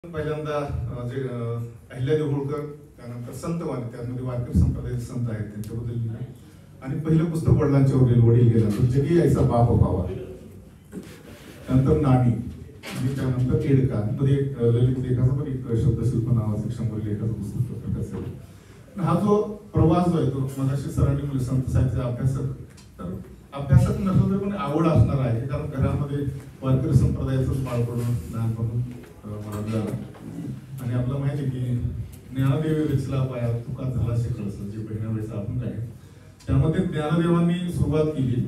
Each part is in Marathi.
पहिल्यांदा जे अहिल्यादेवी होळकर, त्यानंतर संतवाणी, त्यामध्ये वारकरी संप्रदायाचे संत आहेत त्यांच्याबद्दल लिहिलं. आणि पहिलं पुस्तक वडिलांच्यावर वडील गेल्यानंतर जगी यायचा बाप व्हावा, नंतर नाणी, आणि त्यानंतर केडका मध्ये ललित लेखाचा पण एक शब्दशिल्प नावाचं 100 लेखाचं पुस्तक प्रकाशित झालं. हा जो प्रवास जो आहे तो मगाशी सरांनी म्हणजे संत साहित्याचा अभ्यासक, तर अभ्यासक नसलं तरी पण आवड असणार आहे, कारण घरामध्ये वारकरी संप्रदायाचंच बाळपण लहानपणून मला मिळालं. आणि आपलं माहिती आहे की ज्ञानदेव रचला पाया तुका झाला शिकळस, जे बहिणाबाईचं अभंग आहे, त्यामध्ये ज्ञानदेवांनी सुरुवात केली.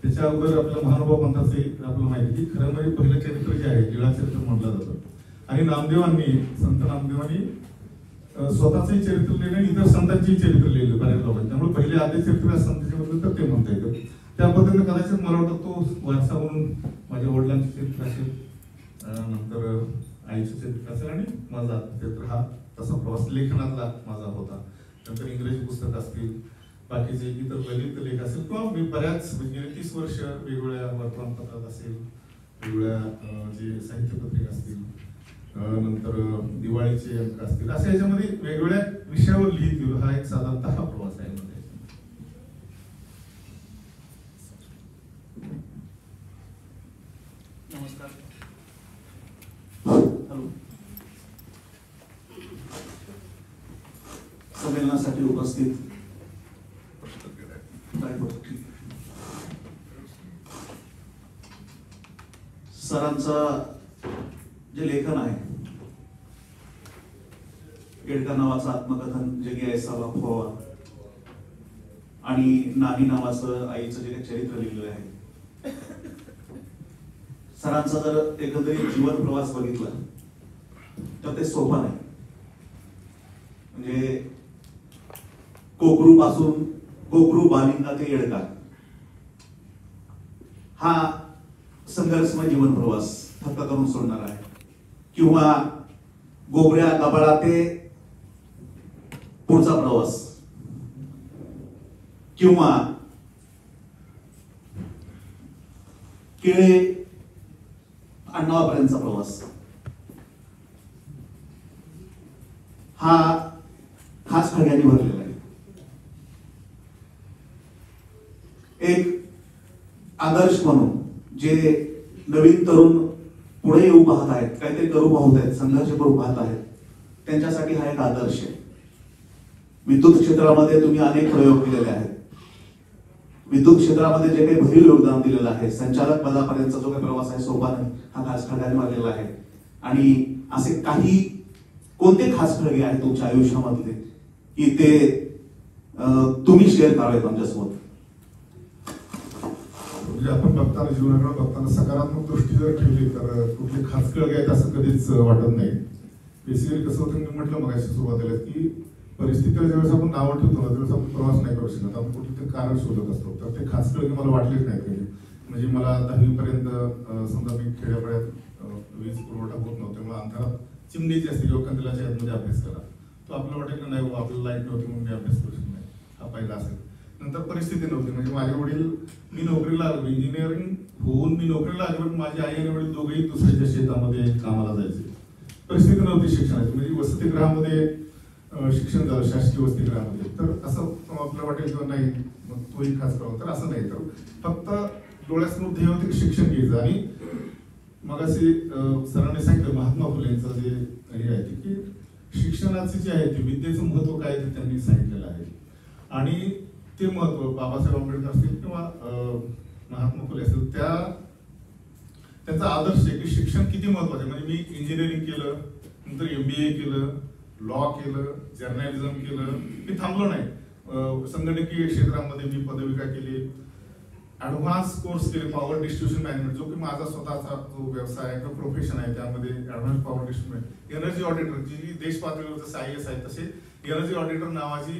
त्याच्या अगोदर आपल्या महानुभाव पंथाचे आपल्याला माहिती की खरं म्हणजे पहिलं चरित्र जे आहे लीळा चरित्र म्हटलं जातं. आणि नामदेवांनी, संत नामदेवांनी स्वतःचंही चरित्र लिहिलं आणि इतर संतांचेही चरित्र लिहिलं बऱ्याच लोकांनी. त्यामुळे पहिले आद्य चरित्र संतांचे म्हटलं तर ते म्हणता येतं. त्या पद्धतीने कदाचित मला वाटतं तो वारसा म्हणून माझ्या वडिलांचे चरित्र असेल, नंतर आईचे चरित्र असेल, आणि माझा चरित्र हा तसा प्रवास लेखनातला माझा होता. नंतर इंग्रजी पुस्तक असतील, बाकीचे इतर ललित लेख असेल, किंवा मी बऱ्याच म्हणजे 30 वर्ष वेगवेगळ्या वर्तमानपत्रात असेल, वेगवेगळ्या जे साहित्य पत्रिका असतील, नंतर दिवाळीचे अंक असतील, असे याच्यामध्ये वेगवेगळ्या विषयावर लिहित गेलो. हा एक साधारणतः हा प्रवास आहे मध्ये. नमस्कार. हॅलो. संमेलनासाठी उपस्थित सरांचं जे लेखन आहे, केडका नावाचं आत्मकथन जगी यायचा बाप व्हावा, आणि नानी नावाचं आईचं जे काही चरित्र लिहिलेलं आहे, सरांचा जर एकंदरीत जीवन प्रवास बघितला तर ते सोपा नाही. म्हणजे कोकरू पासून कोकरू बालिंगा ते येडका हा संघर्षमय जीवन प्रवास थक्क करून सोडणार आहे. किंवा गोबऱ्या गबाळा ते पुढचा प्रवास, किंवा केळे अण्णावापर्यंतचा प्रवास, हा खास खळग्यांनी भरलेला आहे. एक आदर्श म्हणून जे नवीन तरुण पुढे येऊ पाहत आहेत, काहीतरी करू पाहत आहेत, संघर्ष करू पाहत आहेत, त्यांच्यासाठी हा एक आदर्श आहे. विद्युत क्षेत्रामध्ये तुम्ही अनेक प्रयोग केलेले आहेत. विद्युत क्षेत्रामध्ये जे काही भरीव योगदान दिलेलं आहे, संचालक पदापर्यंतचा जो काही प्रवास आहे सोपा नाही, हा खास खळग्याने भरलेला आहे. आणि असे काही कोणते खास खळगे आहेत तुमच्या आयुष्यामधले की ते तुम्ही शेअर करावेत आमच्यासोबत? म्हणजे आपण बघताना जीवनाकडे बघताना सकारात्मक दृष्टी जर ठेवली तर कुठले खास खळगे आहेत असं कधीच वाटत नाही. बेसिकली कसं होतं, मी म्हटलं मग सुरुवातीला की परिस्थितीला ज्यावेळेस आपण नावं ठेवतो ना त्यावेळेस आपण प्रवास नाही करू शकत, आपण कुठे कारण शोधत असतो. तर ते खास खळगे मला वाटलेच नाही कधी. म्हणजे मला 10वी पर्यंत समजा मी खेड्यापाड्यात वीज पुरवठा होत नव्हता, त्यामुळे अंधारात चिमणीची असते किंवा कंदिलाच्या यामध्ये अभ्यास केला. तो आपल्याला वाटेल नाही बाबा आपल्याला लाईट नव्हती म्हणून मी अभ्यास करू शकत नाही, हा पहिला असेल. नंतर परिस्थिती नव्हती, म्हणजे माझे वडील, मी नोकरीला आलो, इंजिनिअरिंग होऊन मी नोकरीला आलो, पण माझी आई आणि वडील दोघेही दुसऱ्याच्या शेतामध्ये कामाला जायचे. परिस्थिती नव्हती शिक्षणाची, म्हणजे वसतिगृहामध्ये शिक्षण झालं, शासकीय वसतिगृहामध्ये. तर असं आपल्याला वाटेल किंवा नाही मग तोही खास करावं, तर असं नाही. तर फक्त डोळ्यासमोर ध्येय होते की शिक्षण घ्यायचं. आणि मग असे सरांनी सांगितलं महात्मा फुलेंचं जे हे आहे की शिक्षणाचे जे आहे ते विद्येचं महत्व काय ते त्यांनी सांगितलेलं आहे. आणि ते महत्व बाबासाहेब आंबेडकर असतील किंवा महात्मा फुले असतील, त्यांचा आदर्श आहे की शिक्षण किती महत्वाचं आहे. म्हणजे मी इंजिनिअरिंग केलं, नंतर MBA केलं, लॉ केलं, जर्नलिझम केलं, मी थांबलो नाही. संगणकीय क्षेत्रामध्ये मी पदविका केली, ऍडव्हान्स कोर्स केले, पॉवर डिस्ट्रीब्युशन मॅनेजमेंट, जो की माझा स्वतःचा जो व्यवसाय किंवा प्रोफेशन आहे, त्यामध्ये advance power distribution, energy auditor, जी देश पातळीवर जसं IAS आहे तसे एनर्जी ऑडिटर नावाची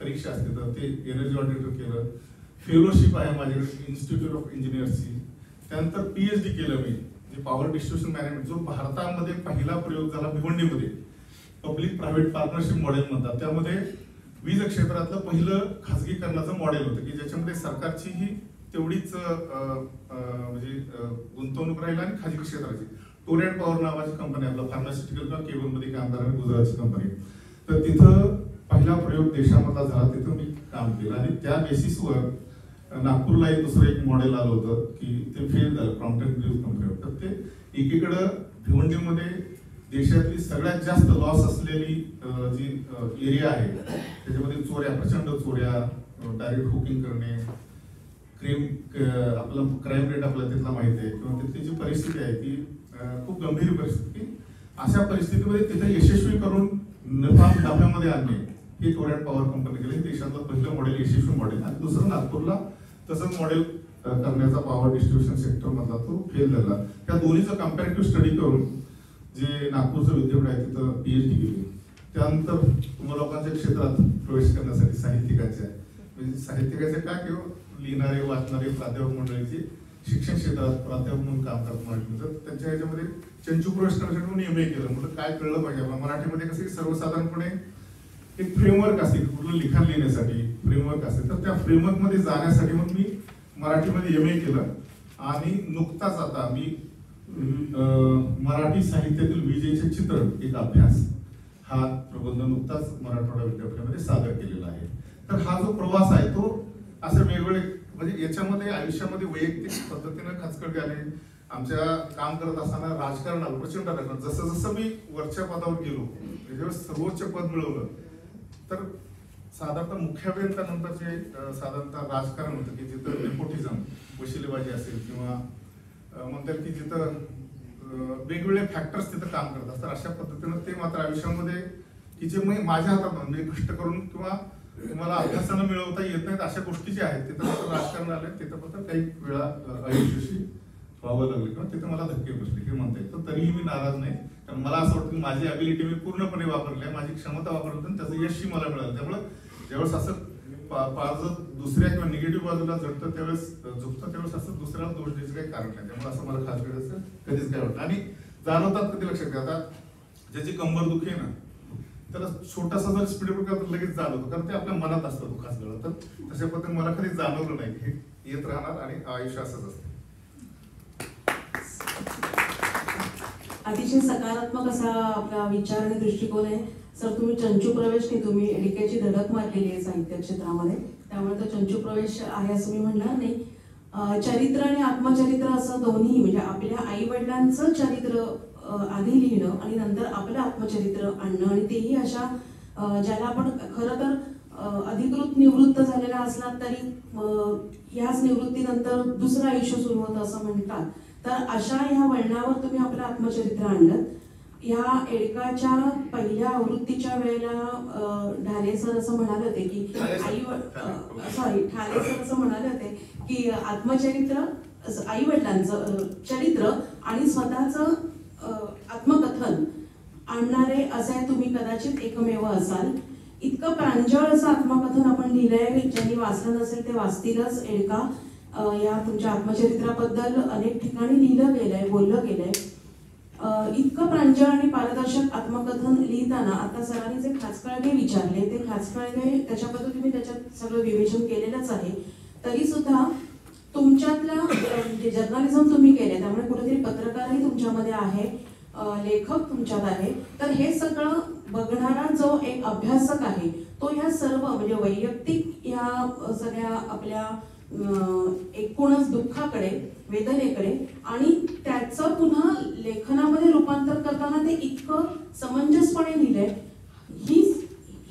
परीक्षा असते, तर ते एनर्जी ऑडिटर केलं. फेलोशिप आहे माझ्याकडे इन्स्टिट्यूट ऑफ इंजिनियर्सची. त्यानंतर PhD केलं मी, जे पॉवर डिस्ट्रीब्युशन मॅनेजमेंट, जो भारतामध्ये पहिला प्रयोग झाला भिवंडीमध्ये, पब्लिक प्रायव्हेट पार्टनरशिप मॉडेल म्हणतात. त्यामध्ये वीज क्षेत्रातलं पहिलं खासगीकरणाचं मॉडेल होतं की ज्याच्यामध्ये सरकारचीही तेवढीच म्हणजे गुंतवणूक राहील आणि खाजगी क्षेत्राची टोरेंट पॉवर नावाची कंपनी, आपलं फार्मास्युटिकल किंवा केबलमध्ये काम करणारी गुजरातची कंपनी. तर तिथं पहिला प्रयोग देशामधला झाला, तिथं मी काम केलं आणि त्या बेसिसवर नागपूरला एक मॉडेल आलं होतं की ते फेल झालं प्रॉम्प्ट ग्रीव्ह कंपनीवर. तर ते एकीकडं भिवंडीमध्ये देशातली सगळ्यात जास्त लॉस असलेली जी एरिया आहे त्याच्यामध्ये चोऱ्या, प्रचंड चोऱ्या, डायरेक्ट हुकिंग करणे, आपलं क्राईम रेट आपल्याला तिथला माहिती आहे किंवा तिथली जी परिस्थिती आहे ती खूप गंभीर परिस्थिती. अशा परिस्थितीमध्ये तिथे यशस्वी करून नफ्यामध्ये आणणे हे टोरेंट पॉवर कंपनी केली. देशातलं पहिलं मॉडेल, यशस्वी मॉडेल. आणि दुसरं नागपूरला तसंच मॉडेल करण्याचा पॉवर डिस्ट्रीब्युशन सेक्टर मधला तो फेल झाला. त्या दोन्हीचं कम्पॅरेटिव्ह स्टडी करून जे नागपूरचं विद्यापीठ आहे तिथं PhD केली. त्यानंतर तुम्हाला लोकांच्या क्षेत्रात प्रवेश करण्यासाठी साहित्यिकांच्या म्हणजे साहित्यिकाचे काय किंवा लिहिणारे वाचणारे प्राध्यापक मंडळीचे शिक्षण क्षेत्रात प्राध्यापक म्हणून काम करत म्हटलं तर त्यांच्या ह्याच्यामध्ये चंचू प्रवेश करण्यासाठी म्हणून MA केलं. म्हटलं काय कळलं पाहिजे आपल्याला मराठीमध्ये कसे सर्वसाधारणपणे एक फ्रेमवर्क असते कुठलं लिखाण लिहिण्यासाठी फ्रेमवर्क असते. तर त्या फ्रेमवर्क मध्ये जाण्यासाठी मग मी मराठीमध्ये MA केलं आणि नुकताच आता मी मराठी साहित्यातील विजेचे चित्रण एक अभ्यास हा प्रबंध नुकताच मराठवाडा विद्यापीठामध्ये सादर केलेला आहे. तर हा जो प्रवास आहे तो असे वेगवेगळे म्हणजे याच्यामध्ये आयुष्यामध्ये वैयक्तिक पद्धतीने खचखट आले. आमच्या काम करत असताना राजकारणावर प्रचंड राजकारण, जसं जसं मी वरच्या पदावर गेलो ज्यावेळेस सर्वोच्च पद मिळवलं तर साधारणतः मुख्य अभियंत्यानंतर जे साधारणतः राजकारण होतं की जिथं नेपोटिझम, वशिलेबाजी असेल किंवा म्हणतात की जिथं वेगवेगळे फॅक्टर्स तिथं काम करत असतात. अशा पद्धतीनं ते मात्र आयुष्यामध्ये की जे माझ्या हातात म्हणजे कष्ट करून किंवा मला अभ्यासानं मिळवता येत नाहीत अशा गोष्टी ज्या आहेत तिथं मात्र राजकारण आले, तिथं मात्र काही वेळा अयशस्वी व्हावं लागले किंवा तिथं मला धक्के बसले हे म्हणता येईल. तर तरीही मी नाराज नाही, कारण मला असं वाटतं की माझी ॲबिलिटी मी पूर्णपणे वापरली आहे, माझी क्षमता वापरली आणि त्याचं यशही मला मिळालं. त्यामुळे ज्यावेळेस असं पाजत दुसऱ्या किंवा निगेटिव्ह बाजूला झटतं त्यावेळेस झुकतं त्यावेळेस असं दुसऱ्याला दोष द्यायचं काही कारण नाही. त्यामुळे असं मला खास वेळेस कधीच काय वाटतं. आणि जाणवतात कधी लक्षात घ्या, आता ज्याची कंबर दुखी आहे ना त्याला छोटासा जर स्पीड ब्रेकर लगेच जाणवतो, कारण ते आपल्या मनात असतं तो खास वेळा. तर तशा पद्धतीने मला कधी जाणवलं नाही, हे येत राहणार आणि आयुष्य असंच असतं. अतिशय सकारात्मक असा आपला विचार आणि दृष्टिकोन आहे. सर तुम्ही चंचू प्रवेश नाही, तुम्ही डिकेची धडक मारलेली आहे साहित्य क्षेत्रामध्ये, त्यामुळे तो चंचू प्रवेश आहे असं मी म्हणणार नाही. चरित्र आणि आत्मचरित्र असं दोन्ही म्हणजे आपल्या आई वडिलांचं चरित्र आधी लिहिणं आणि नंतर आपलं आत्मचरित्र आणणं आणि तेही अशा ज्याला आपण खरं तर अधिकृत निवृत्त झालेला असला तरी याच निवृत्तीनंतर दुसरं आयुष्य सुरू होतं असं म्हणतात. तर अशा ह्या वळणावर तुम्ही आपलं आत्मचरित्र आणलं. या एडकाच्या पहिल्या आवृत्तीच्या वेळेला ढाले सर असं म्हणाले होते की ठाले सर असं म्हणाले होते की आत्मचरित्र आई वडिलांचं चरित्र आणि स्वतःचं आत्मकथन आणणारे असे तुम्ही कदाचित एकमेव असाल. इतकं प्रांजळ असं आत्मकथन आपण लिहिलंय, ज्यांनी वाचलं नसेल ते वाचतीलच. एडका या तुमच्या आत्मचरित्राबद्दल अनेक ठिकाणी लिहिलं गेलंय, बोललं गेलंय. इतकं प्रांजळ आणि पारदर्शक आत्मकथन लिहिताना आता सरांनी जे खाचखळगे विचारले ते खाचखळगे त्याच्याबद्दल तुम्ही त्याच्यात सगळं विवेचन केलेलंच आहे. तरी सुद्धा तुमच्यातलं म्हणजे जर्नलिझम तुम्ही केले त्यामुळे कुठेतरी पत्रकारही तुमच्यामध्ये आहे, लेखक तुमच्यात आहे. तर हे सगळं बघणारा जो एक अभ्यासक आहे तो ह्या सर्व म्हणजे वैयक्तिक ह्या सगळ्या आपल्या एकूणच दुःखाकडे, वेदनेकडे आणि त्याचं पुन्हा लेखनामध्ये रूपांतर करताना ते इतकं समंजसपणे लिहिलंय.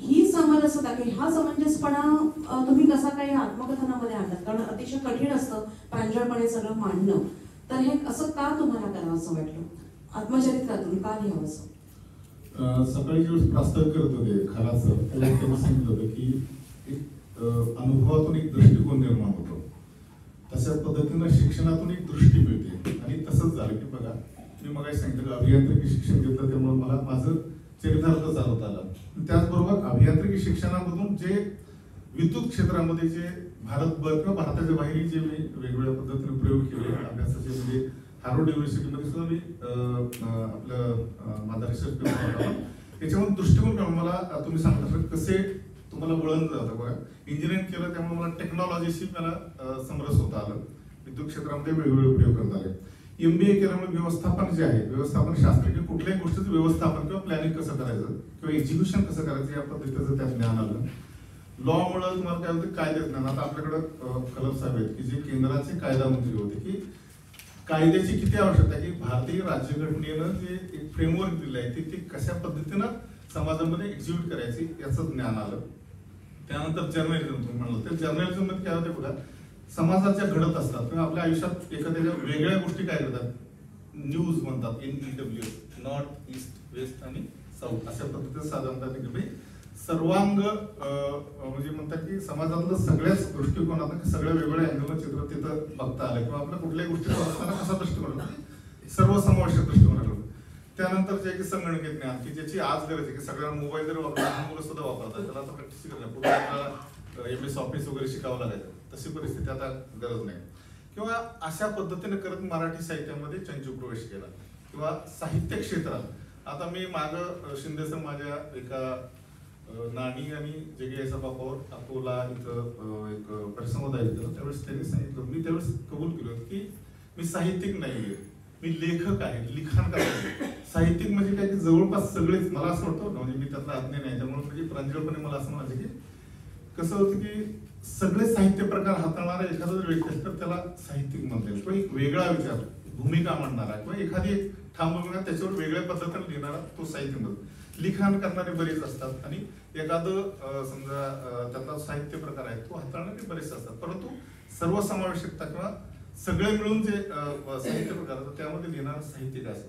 ही समरसता की हा समंजसपणा तुम्ही कसा काही आत्मकथनामध्ये आणलात, कारण अतिशय कठीण असतं प्रांजळपणे सगळं मांडणं. तर हे असं का तुम्हाला करावं असं वाटलं, आत्मचरित्रातून का लिहावं असं? सकाळी ज्यावेळेस प्रास्ताविक करत होते खालासर त्यावेळेस त्यांनी सांगितलं होतं की एक अनुभवातून एक दृष्टिकोन निर्माण होतो, तशा पद्धतीनं शिक्षणातून एक दृष्टी मिळते. आणि तसंच झालं की बघा मी मगाशी सांगितलं अभियांत्रिकी शिक्षण घेतलं त्यामुळे मला माझं चरितार्थ चालवता आलं. त्याचबरोबर अभियांत्रिकी शिक्षणामधून जे विद्युत क्षेत्रामध्ये जे भारतभर किंवा भारताच्या बाहेर जे मी वेगवेगळ्या पद्धतीने प्रयोग केले अभ्यासाचे म्हणजे हार्वर्ड युनिव्हर्सिटीमध्ये सुद्धा मी आपलं माझा रिसर्च पेपर होता त्याच्यामध्ये दृष्टिकोन करून मला तुम्ही सांगता कसे तुम्हाला वळण जातं. बघा इंजिनिअरिंग केलं त्यामुळे मला टेक्नॉलॉजीशी मला समरस होता आलं, विद्युत क्षेत्रामध्ये वेगवेगळे प्रयोग करता आले. MBA केल्यामुळे व्यवस्थापन जे आहे, व्यवस्थापन शास्त्र किंवा कुठल्याही गोष्टीचं व्यवस्थापन किंवा प्लॅनिंग कसं करायचं किंवा एक्झिक्युशन कसं करायचं या पद्धतीचं त्यात ज्ञान आलं. लॉ मुळे तुम्हाला काय होतं, कायदे ज्ञान. आता आपल्याकडं कलम साहेब आहेत की जे केंद्राचे कायदा मंत्री होते की कायद्याची किती आवश्यकता आहे, की भारतीय राज्यघटनेनं जे एक फ्रेमवर्क दिलं आहे ते कशा पद्धतीनं समाजामध्ये एक्झिक्यूट करायची याचं ज्ञान आलं. त्यानंतर जर्नलिझम तुम्ही म्हणलं, तर जर्नलिझम मध्ये काय होते बघा, समाजाच्या घडत असतात किंवा आपल्या आयुष्यात एखाद्या वेगळ्या गोष्टी काय करतात, न्यूज म्हणतात, NEWS, नॉर्थ, ईस्ट, वेस्ट आणि साऊथ अशा पद्धतीने साधारणतः सर्वांग म्हणजे म्हणतात की समाजातलं सगळ्याच दृष्टिकोनातून सगळ्या वेगवेगळ्या अँगलनं चित्र तिथं बघता आलं किंवा आपल्या कुठल्याही गोष्टी बघताना कसा दृष्टिकोन सर्वसमावेशक दृष्टिकोन आलं. त्यानंतर जे की संगणकीय ज्ञान की ज्याची आज गरज आहे की सगळ्यांना मोबाईल जरी वापरला, मुलं सुद्धा वापरतात, त्याला आता प्रॅक्टिस करणं पुढे आपल्याला MS ऑफिस वगैरे शिकावं लागायचं, तशी परिस्थिती आता गरज नाही. किंवा अशा पद्धतीने करत मराठी साहित्यामध्ये चंचू प्रवेश केला किंवा साहित्य क्षेत्रात आता मी मागं शिंदेसर माझ्या एका नाणी आणि जगे सभापावर अकोला इथं एक परिसंवाद आहे, त्यावेळेस त्यांनी सांगितलं, मी त्यावेळेस कबूल केलं की मी साहित्यिक नाहीये, मी लेखक आहे, लिखाणकार आहे. साहित्यिक म्हणजे काय की जवळपास सगळेच, मला असं वाटतं म्हणजे मी त्यातला अज्ञ नाही, त्यामुळे म्हणजे प्रांजळपणे मला असं म्हणायचं की कसं होतं की सगळे साहित्य प्रकार हाताळणारा एखादा जर व्यक्ती असेल तर त्याला साहित्यिक म्हणता येईल. किंवा एक वेगळा विचार, भूमिका मांडणारा किंवा एखादी ठाम भूमिका त्याच्यावर वेगळ्या पद्धतीने लिहिणारा तो साहित्य म्हणतो. लिखाण करणारे बरेच असतात आणि एखादं समजा त्याचा साहित्य प्रकार आहे तो हाताळणारे बरेच असतात, परंतु सर्वसमावेशकता किंवा सगळे मिळून जे साहित्य प्रकार असतात त्यामध्ये लिहिणारा साहित्यिक असतो.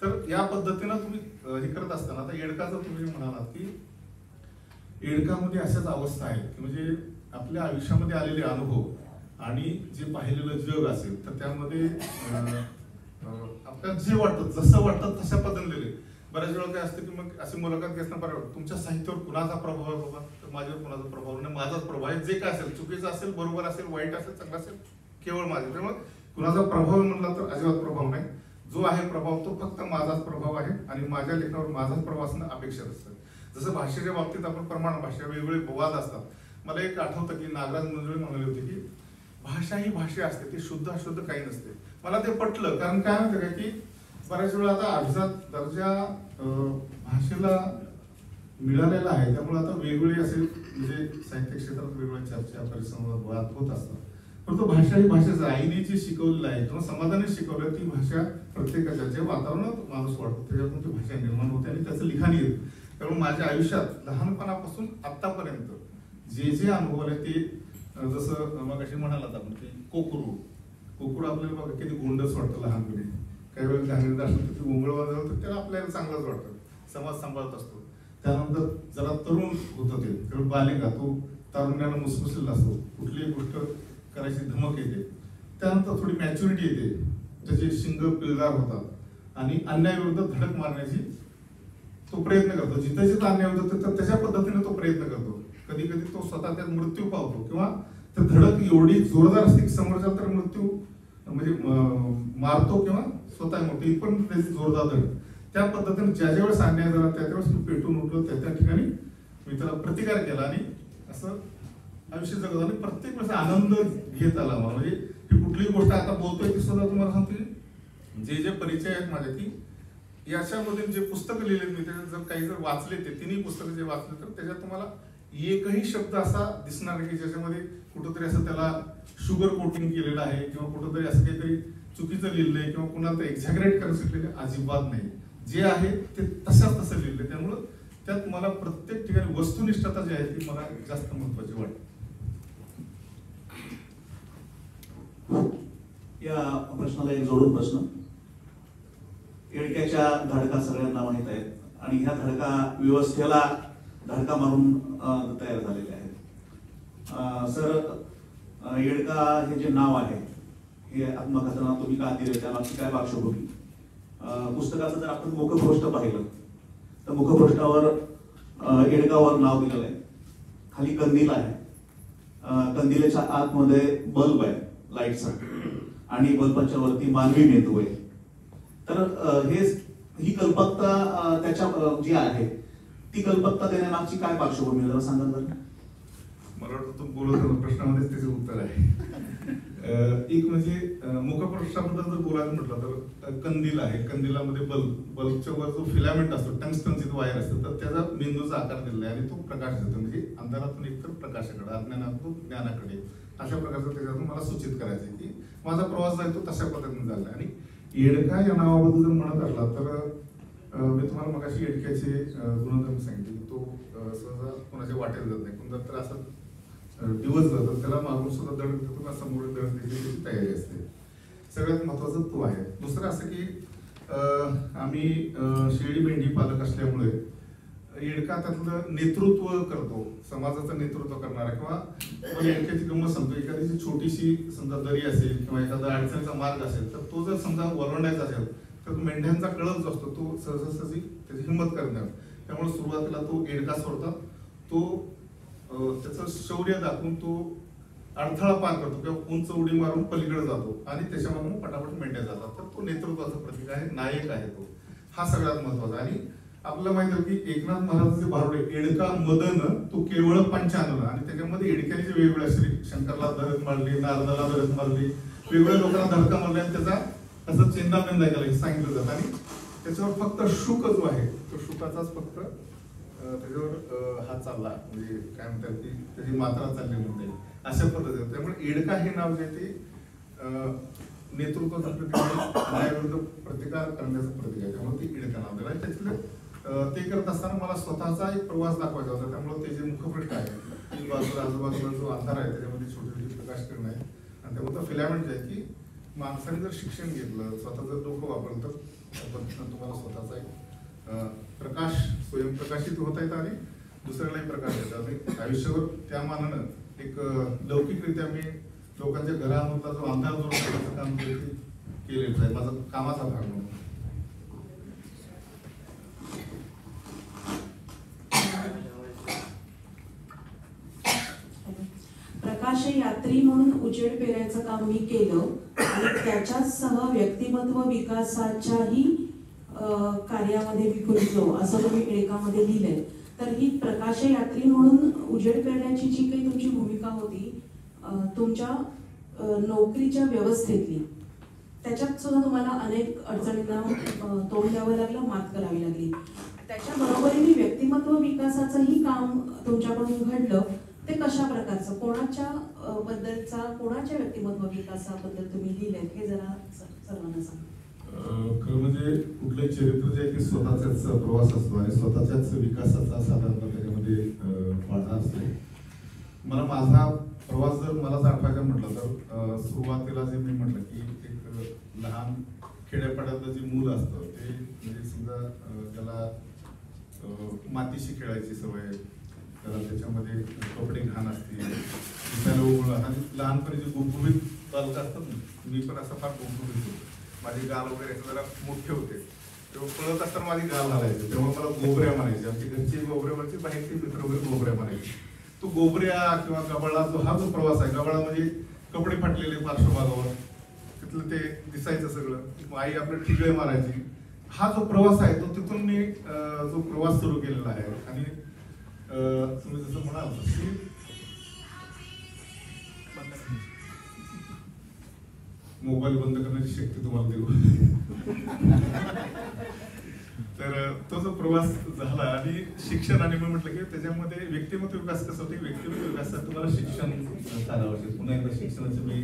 तर या पद्धतीनं तुम्ही हे करत असताना आता येडकाचं तुम्ही म्हणालात की येडकामध्ये अशाच अवस्था आहेत की म्हणजे आपल्या आयुष्यामध्ये आलेले अनुभव आणि जे पाहिलेलं जग असेल तर त्यामध्ये आपल्याला जे वाटतं जसं वाटतं तशा पद्धतीने लिहिले. बऱ्याच वेळा काय असतं की मग अशी मुलाखत घेताना बरोबर तुमच्या साहित्यावर कुणाचा प्रभाव आहे बाबा, तर माझ्यावर कुणाचा प्रभाव नाही, माझाच प्रभाव आहे. जे काय असेल, चुकीचं असेल, बरोबर असेल, वाईट असेल, चांगला असेल, केवळ माझे. त्यामुळे कुणाचा प्रभाव म्हणला तर अजिबात प्रभाव नाही. जो आहे प्रभाव तो फक्त माझाच प्रभाव आहे आणि माझ्या लेखनावर माझाच प्रभाव असणं अपेक्षित असतं. जसं भाषेच्या बाबतीत आपण प्रमाण भाषा वेगवेगळे वाद असतात. मला एक आठवतं की नागराज मंजुळे म्हणाले होते की भाषा ही भाषा असते, ती शुद्ध अशुद्ध काही नसते. मला ते पटलं, कारण काय म्हणतं का की बऱ्याच वेळा आता अभिजात दर्जा भाषेला मिळालेला आहे, त्यामुळे आता वेगवेगळे असे म्हणजे साहित्य क्षेत्रात वेगवेगळ्या चर्चा परिसंवाद वाद होत असतात. परंतु भाषा ही भाषाच आईने जी शिकवलेलं आहे किंवा समाजाने शिकवलं ती भाषा प्रत्येकाच्या जे वातावरणात माणूस वाढतो त्याच्यातून ती भाषा निर्माण होते आणि त्याचं लिखाण येतं. त्यामुळे माझ्या आयुष्यात लहानपणापासून आतापर्यंत जे जे अनुभव आले ते जसं मग अशी म्हणालात आपण की कोकरू आपल्याला बघा किती गोंडस वाटतं लहानपणी. काही वेळेस घाणेरड असलं तर गोंगळ वाजवलं तर त्याला आपल्याला चांगलंच वाटतं, समाज सांभाळत असतो. त्यानंतर जरा तरुण होतं ते, त्यामुळे बालिका तो तारुण्याला मुसमुसलेला असतो, कुठलीही गोष्ट करायची धमक येते. त्यानंतर थोडी मॅच्युरिटी येते, त्याचे शिंग पिळदार होतात आणि अन्यायाविरुद्ध धडक मारण्याची तो प्रयत्न करतो. जिथे जिथं अन्याय होतो तर त्याच्या पद्धतीने तो प्रयत्न करतो. कधी कधी तो स्वतः त्यात मृत्यू पावतो किंवा तर धडक एवढी जोरदार असते की समोरचा तर मृत्यू म्हणजे मारतो किंवा स्वतः मोठी पण त्याची जोरदार धडक. त्या पद्धतीने ज्या वेळेस अन्याय झाला त्या वेळेस मी पेटून उठलो, त्या ठिकाणी मी त्याला प्रतिकार केला आणि असं आयुष्य जगत आणि प्रत्येक वेळेस आनंद घेत आला मला. म्हणजे ही कुठलीही गोष्ट आता बोलतोय ती सुद्धा तुम्हाला सांगते जे जे परिचय आहेत माझे की याच्यामध्ये जे पुस्तकं लिहिले मी त्याच्यात जर काही जर वाचले ते तिन्ही पुस्तकं जे वाचले तर त्याच्यात तुम्हाला एकही शब्द असा दिसणार नाही की ज्याच्यामध्ये कुठंतरी असं त्याला शुगर कोटिंग केलेलं आहे किंवा कुठंतरी असं काहीतरी चुकीचं लिहिलंय किंवा कुणाला एक्झॅगरेट करायला शिकलेले अजिबात नाही. जे आहे ते तशाच तसं लिहिलंय. त्यामुळं त्यात मला प्रत्येक ठिकाणी वस्तुनिष्ठता जी आहे ती मला जास्त महत्वाची वाटते. या प्रश्नाला एक जोडून प्रश्न. येडक्याच्या धडका सगळ्यांना माहित आहेत आणि ह्या धडका व्यवस्थेला धडका मारून तयार झालेले आहेत. सर, येडका हे जे नाव आहे हे आत्मकथनात तुम्ही का दिले, त्यामागची काय पार्श्वभूमी? पुस्तकाचं जर आपण मुखपृष्ठ पाहिलं तर मुखपृष्ठावर येडकावर नाव दिलेलं आहे, खाली कंदील आहे, कंदिलेच्या आतमध्ये बल्ब आहे लाईटचा आणि बल्बाच्या वरती मानवी मेंदू आहे. तर ही कल्पकता त्याच्या जी आहे ती कल्पकता देण्यामागची काय पार्श्वभूमी जरा सांगा बरं. मला वाटतं तू बोलत प्रश्नामध्येच त्याचं उत्तर आहे. एक म्हणजे मुखपृष्ठाबद्दल जर बोलायचं म्हटलं तर कंदील आहे, कंदिलामध्ये बल्बच्या वर जो फिलामेंट असतो, टंगस्टनची वायर असतो, तर त्याचा मेंदूचा आकार दिलेला आहे आणि तो प्रकाश देतो, म्हणजे अंधारातून एकतर प्रकाशाकडे, अज्ञानातून ज्ञानाकडे, अशा प्रकारचं त्याच्यातून मला सूचित करायचं आहे की माझा प्रवास आहे तो तशा पद्धतीने झाला. आणि येडका या नावाबद्दल जर म्हणत असला तर मी तुम्हाला मगाशी येडक्याचे गुणधर्म सांगितले की तो सहसा कोणाच्या वाटेल जात नाही, कोणता तर असं दिवस जातात त्याला मागून सुद्धा दड देतो किंवा समोर दड द्यायची त्याची तयारी असते. सगळ्यात महत्वाचं तो आहे. दुसरं असं की आम्ही शेळी मेंढी पालक असल्यामुळे येडका त्यातलं नेतृत्व करतो, समाजाचं नेतृत्व करणारा, किंवा मला येडक्याची गंमत सांगतो, एखादी छोटीशी समजा दरी असेल किंवा एखादा अडचणीचा मार्ग असेल तर तो जर समजा वळवण्याचा असेल तर मेंढ्यांचा कळप जो असतो तो सहजासहजी त्याची हिंमत करणार. त्यामुळे सुरुवातीला तो येडका सोडतात, तो त्याचं शौर्य दाखवून तो अडथळा पार करतो किंवा उंच उडी मारून पलीकडे जातो आणि त्याच्यामधून पटापट मेंढ्या जातात. तर तो नेतृत्वाचा प्रतीक आहे, नायक आहे तो. हा सगळ्यात महत्वाचा. आणि आपल्याला माहित आहे की एकनाथ महाराजांचे भारुडे येडका मदन तो केवळ पंचानन, आणि त्याच्यामध्ये येडक्याने जे वेगवेगळ्या श्री शंकरला धडक मारली, नारदाला धडक मारली, वेगवेगळ्या लोकांना धडका मारली आणि त्याचा असं चेंदामेंदा केला हे सांगितलं जातं. आणि त्याच्यावर फक्त शुक जो आहे तो शुकाचाच फक्त त्याच्यावर हात चालला, म्हणजे काय म्हणतात की त्याची मात्रा चालली म्हणता येईल अशा पद्धतीने. त्यामुळे येडका हे नाव जे ते नेतृत्वाचं प्रतीक आहे, न्यायाविरुद्ध प्रतिकार करण्याचं प्रतीक आहे, त्यामुळे ते येडका नाव दिलं. त्यातलं ते करत असताना मला स्वतःचा एक प्रवास दाखवायचा होता. त्यामुळे ते जे मुखपृष्ठ आहे, तीन बाजूला आजूबाजूला जो अंधार आहे त्याच्यामध्ये छोटे छोटे प्रकाश किरण आहे, आणि त्यामुळे फिलामेंट आहे की माणसाने जर शिक्षण घेतलं, स्वतः जर डोकं वापरलं तर तुम्हाला स्वतःचा एक प्रकाश स्वयंप्रकाशित होता येतं आणि दुसऱ्यालाही प्रकाश येतात. आणि आयुष्यावर त्या मानानं एक लौकिकरित्या मी लोकांच्या घरामधला जो अंधार दूर करण्याचं काम केलेलं आहे, माझा कामाचा भाग म्हणून. प्रकाश यात्री म्हणून उजेड पेरायचं काम मी केलं आणि त्याच्यासह व्यक्तिमत्व विकासाच्याही कार्यामध्ये मी गुंतलो असं तुम्ही टिळकामध्ये लिहिलंय. तर ही प्रकाश यात्री म्हणून उजेड पेरण्याची जी काही तुमची भूमिका होती तुमच्या नोकरीच्या व्यवस्थेतली, त्याच्यात सुद्धा तुम्हाला अनेक अडचणींना तोंड द्यावं लागलं, मात करावी लागली. त्याच्या बरोबरीने व्यक्तिमत्व विकासाचंही काम तुमच्याकडून घडलं. ते कशा प्रकारचं, कोणाच्या बद्दलचा, कोणाच्या व्यक्तिमत्व विकासाबद्दल तुम्ही लिहिलंय हे जरा सर्वांना सांगा. खरं म्हणजे कुठलंही चरित्र जे आहे की स्वतःचाच प्रवास असतो आणि स्वतःच्याच विकासाचा साधारणतः त्याच्यामध्ये वाटा असतो. मला माझा प्रवास जर मलाच आठवायचा म्हटलं तर सुरुवातीला जे मी म्हटलं की एक लहान खेड्यापाड्यातलं जे मूल असतं ते म्हणजे समजा त्याला मातीशी खेळायची सवय, त्याला त्याच्यामध्ये कपडे घाण असतील, दिसायला उघड, आणि लहानपणी जे गुबगुबीत बालक असतात ना, मी पण असं फार गुबगुबीत होतो. माझे गाल वगैरे जरा मोठे होते, तेव्हा पळत असताना माझी गाल घालायचे, तेव्हा मला गोबऱ्या म्हणायचे. आमची घरची गोबऱ्या म्हणायची, बाहेरचे मित्र वगैरे गोबऱ्या म्हणायचे. तो गोबऱ्या किंवा गबाळा हा जो प्रवास आहे, गबाळा म्हणजे कपडे फाटलेले पार्श्वभागावर, तिथलं ते दिसायचं सगळं, आई आपले ठिगळे मारायची. हा जो प्रवास आहे तो तिथून मी जो प्रवास सुरू केलेला आहे. आणि तुम्ही जसं म्हणाल की मोबाईल बंद करण्याची शक्ती तुम्हाला देऊ. तर तो जो प्रवास झाला आणि शिक्षण, आणि मी म्हटलं की त्याच्यामध्ये व्यक्तिमत्व विकास कसं होते, व्यक्तिमत्व विकासात तुम्हाला शिक्षण करावं. पुन्हा एकदा शिक्षणाचे मी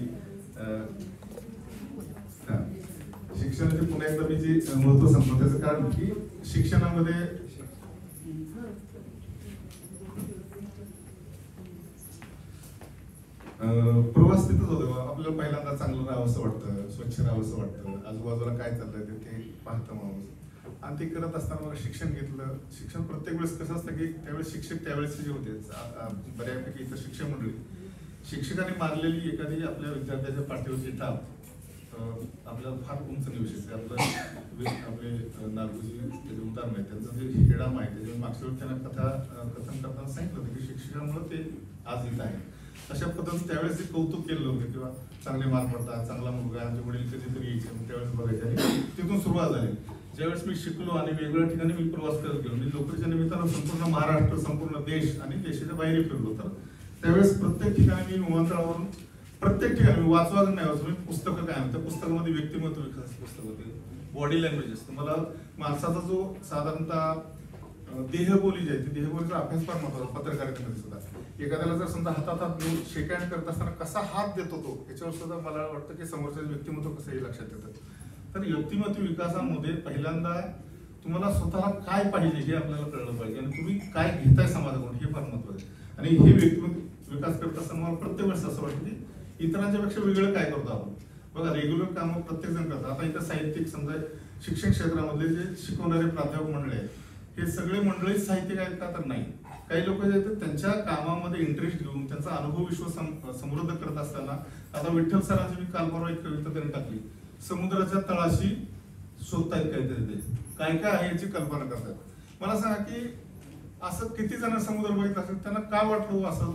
जे महत्व सांगतो त्याचं कारण की शिक्षणामध्ये प्रवास तिथंच होतो. आपल्याला पहिल्यांदा चांगलं राहावंसं वाटतं, स्वच्छ राहावंसं वाटतं, आजूबाजूला काय चाललंय ते पाहतं माणूस. आणि ते करत असताना मला शिक्षण घेतलं. शिक्षण प्रत्येक वेळेस कसं असतं की त्यावेळेस शिक्षक त्यावेळेस जे होते बऱ्यापैकी इथं शिक्षक मंडळी, शिक्षकाने मारलेली एखादी आपल्या विद्यार्थ्याच्या पाठीवरची टाप आपल्याला फार उंच नेऊ शकते. आपले नागपूरजी त्याचे उदाहरण आहे, त्यांचं जे हेडाम आहे त्याच्या मागच्या वेळी त्यांना कथन करताना सांगितलं होतं की शिक्षकांमुळे ते आज इथं आहे. अशा पद्धतीने त्यावेळेस जे कौतुक केलं होतं किंवा चांगले मार्क पडतात, चांगला मुलगा, आमचे वडील कधीतरी यायचे, त्यावेळेस बघायचे. आणि तिथून सुरुवात झाली. ज्यावेळेस मी शिकलो आणि वेगवेगळ्या ठिकाणी मी प्रवास करत गेलो, मी नोकरीच्या निमित्तानं संपूर्ण महाराष्ट्र, संपूर्ण देश आणि देशाच्या बाहेर फिरलो, तर त्यावेळेस प्रत्येक ठिकाणी मी विमानतळावरून प्रत्येक ठिकाणी मी वाचवायचं नाही वाचून पुस्तकं काय म्हणतात, पुस्तकामध्ये व्यक्तिमत्व विकास पुस्तक होते, बॉडी लँग्वेज असतं. मला माणसाचा जो साधारणतः देहबोली जी आहे ती देहबोलीचा अभ्यास फार महत्वाचा पत्रकारितेमध्ये सुद्धा. एखाद्याला जर समजा हातात हात घेऊन शेक हँड करत असताना कसा हात देतो तो, याच्यावर सुद्धा मला वाटतं की समोरचं व्यक्तिमत्व कसं हे लक्षात येतं. तर व्यक्तिमत्व विकासामध्ये पहिल्यांदा तुम्हाला स्वतःला काय पाहिजे हे आपल्याला कळलं पाहिजे आणि तुम्ही काय घेताय समाजाकडून हे फार महत्वाचं आहे. आणि हे व्यक्तिमत्व विकास करत असताना मला प्रत्येक वेळेस असं वाटतं की इतरांच्या पेक्षा वेगळं काय करतो आपण. बघा रेग्युलर कामं प्रत्येक जण करतात. आता इथं साहित्यिक समजा शिक्षण क्षेत्रामधले जे शिकवणारे प्राध्यापक मंडळी आहेत हे सगळे मंडळी साहित्यिक आहेत का, तर नाही. काही लोक जे आहेत त्यांच्या कामामध्ये इंटरेस्ट घेऊन त्यांचा अनुभव विश्व समृद्ध करत असताना, आता विठ्ठल सरांची मी काल परवा एक कविता त्यांनी टाकली, समुद्राच्या तळाशी शोधतायत काहीतरी ते काय काय आहे याची कल्पना करतात. मला सांगा की असं किती जण समुद्र बघित असेल त्यांना का वाटलं असं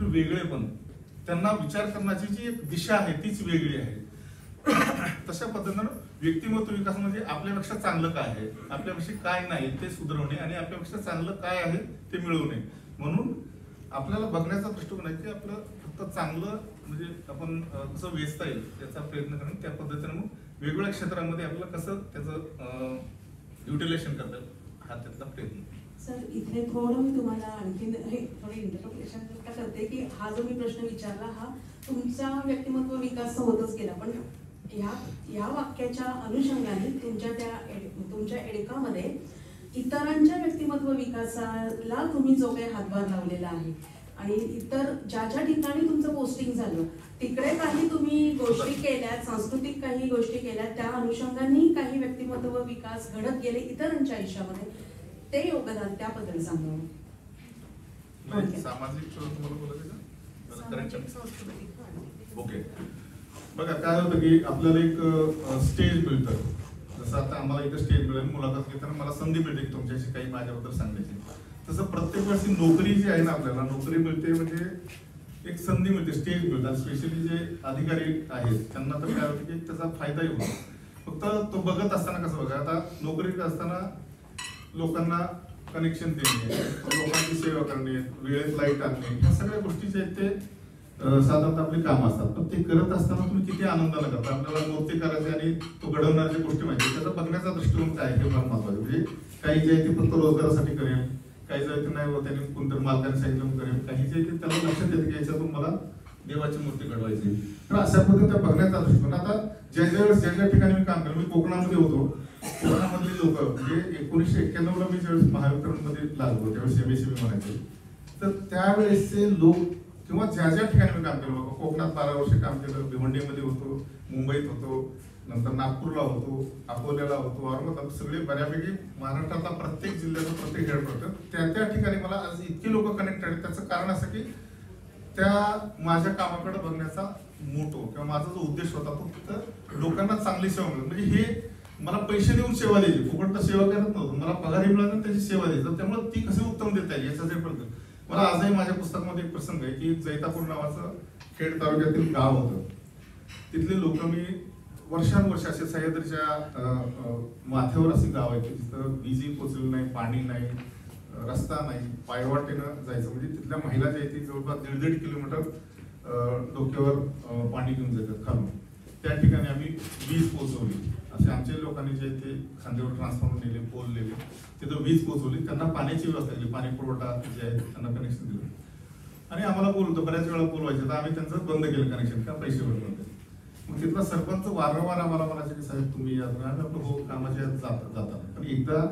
वेगळे, पण त्यांना विचार करण्याची जी एक दिशा आहे तीच वेगळी आहे. तशा पद्धतीनं व्यक्तिमत्व विकास म्हणजे आपल्यापेक्षा चांगलं काय आहे, आपल्यापेक्षा काय नाही ते सुधारवणे आणि आपल्यापेक्षा चांगलं काय आहे ते मिळवणे. म्हणून आपल्याला बघण्याचा दृष्टिकोन आहे की आपलं फक्त चांगलं म्हणजे आपण कसं वेचता येईल याचा प्रयत्न करणं, त्या पद्धतीनं मग वेगवेगळ्या क्षेत्रामध्ये आपल्याला कसं त्याचं युटिलायझेशन करता येईल हा त्यातला प्रयत्न. सर इथे थोडं मी तुम्हाला आणखीन हे थोडं इंटरप्रिटेशन करते की हा जो मी प्रश्न विचारला हा तुमचा व्यक्तिमत्व विकास होतच गेला, पण ह्या वाक्याच्या अनुषंगाने तुमच्या एडकामध्ये इतरांच्या व्यक्तिमत्व विकासाला तुम्ही जो काही हातभार लावलेला आहे आणि इतर ज्या ज्या ठिकाणी तुमचं पोस्टिंग झालं तिकडे काही तुम्ही गोष्टी केल्या, सांस्कृतिक काही गोष्टी केल्या, त्या अनुषंगाने काही व्यक्तिमत्व विकास घडत गेले इतरांच्या आयुष्यामध्ये, ते योगदान त्याबद्दल सांगावं. सामाजिक तुम्हाला बोलायचं ओके. बघा काय होतं की आपल्याला एक स्टेज मिळतं, जसं आता आम्हाला इथं स्टेज मिळेल मुलाखत घेताना मला संधी मिळते की तुमच्याशी काही माझ्याबद्दल सांगायची, तसं प्रत्येक वेळेस नोकरी जी आहे ना आपल्याला नोकरी मिळते म्हणजे एक संधी मिळते, स्टेज मिळतात. स्पेशली जे अधिकारी आहेत त्यांना तर काय होतं की त्याचा फायदाही होतो. फक्त तो बघत असताना कसं बघा, आता नोकरीत असताना लोकांना कनेक्शन देणे, लोकांची सेवा करणे, वेळेत लाईट आणणे, ह्या सगळ्या गोष्टी जे आहेत ते साधारणतः आपली कामं असतात. पण ते करत असताना तुम्ही किती आनंदाला करता, आपल्याला मूर्ती करायची आणि तो घडवणाऱ्या गोष्टी माहिती, त्याचा बघण्याचा दृष्टिकोन काय हे फार महत्वाचं. म्हणजे काही जे आहे ते फक्त रोजगारासाठी करेल, काही जे आहे ते नाही त्यांनी कोणतरी मालकाने सांगितलं करेल, काही जे आहे ते त्याला लक्षात येते की याच्यातून मला देवाची मूर्ती घडवायची. तर अशा पद्धतीने बघण्याचा दृष्टिकोन. आता ज्या ठिकाणी मी काम केलं, मी कोकणामध्ये होतो, कोकणामधली लोक म्हणजे 1991ला मी ज्यावेळेस महावितरणमध्ये लागलो त्यावेळेस MSCB म्हणायचे, तर त्यावेळेसचे लोक किंवा ज्या ठिकाणी मी काम केलं, बघा कोकणात 12 वर्ष काम केलं, भिवंडीमध्ये होतो, मुंबईत होतो, नंतर नागपूरला होतो, अकोल्याला होतो, औरंगाबाद, सगळे बऱ्यापैकी महाराष्ट्रातला प्रत्येक जिल्ह्याचं प्रत्येक हेडक्वार्टर त्या ठिकाणी मला आज इतके लोक कनेक्ट आहेत. त्याचं कारण असं की त्या माझ्या कामाकडे बघण्याचा मोठो किंवा माझा जो उद्देश होता तो फक्त लोकांना चांगली सेवा मिळेल. म्हणजे हे मला पैसे देऊन सेवा द्यायची, फुकट तर सेवा करत नव्हतं, मला पगारही मिळाला त्याची सेवा द्यायची, त्यामुळे ती कशी उत्तम देता येईल याचा जे प्रयत्न. मला आजही माझ्या पुस्तकामध्ये एक प्रसंग आहे की जैतापूर नावाचं खेड तालुक्यातील गाव होतं, तिथले लोक मी वर्षानुवर्ष असे सह्याद्रीच्या माथ्यावर असे गाव आहे की तिथं वीजही पोचलेली नाही, पाणी नाही, रस्ता नाही, पायवाटेनं जायचं. म्हणजे तिथल्या महिला ज्या आहेत जवळपास 1.5 किलोमीटर डोक्यावर पाणी घेऊन जातात खालून. त्या ठिकाणी आम्ही वीज पोचवली. असे आमच्या लोकांनी जे ते खांद्यावर ट्रान्सफॉर्मर नेले, पोल नेले, तिथं वीज पोचवली, त्यांना पाण्याची व्यवस्था केली, पाणी पुरवठा जे आहे त्यांना कनेक्शन दिलं. आणि आम्हाला बोलतो बऱ्याच वेळा बोलवायचं, तर आम्ही त्यांचं बंद केलं कनेक्शन का पैसे भरत नव्हते. मग तिथला सरपंच वारंवार आम्हाला म्हणायचे की साहेब तुम्ही या, आम्ही आपलं हो कामाच्या जातात. पण एकदा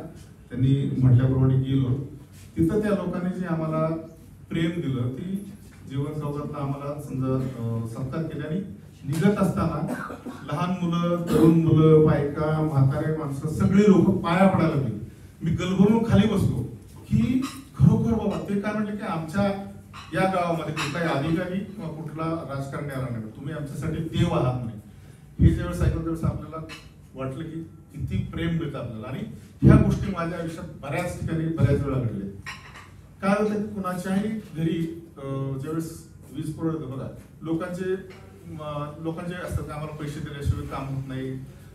त्यांनी म्हटल्याप्रमाणे गेलो तिथं त्या लोकांनी जे आम्हाला प्रेम दिलं, ती जीवन चौकातला आम्हाला समजा सत्कार केले. आणि निघत असताना लहान मुलं, तरुण मुलं, बायका, म्हातारे माणसं सगळे लोक पाया पडायला लागले. मी गलबरून खाली बसलो की खरोखर बाबा ते काय म्हटले की आमच्या या गावामध्ये कुठलाही अधिकारी किंवा कुठला राजकारणी आला नाही, तुम्ही आमच्यासाठी देव आहात नाही. हे ज्यावेळेस ऐकलं त्यावेळेस आपल्याला वाटलं की किती प्रेम मिळतं आपल्याला. आणि ह्या गोष्टी माझ्या आयुष्यात बऱ्याच ठिकाणी बऱ्याच वेळा घडले. काय होतं की कुणाच्याही घरी ज्यावेळेस वीज पुरवठा बघा लोकांचे असतात की आम्हाला पैसे दिल्याशिवाय काम होत नाही,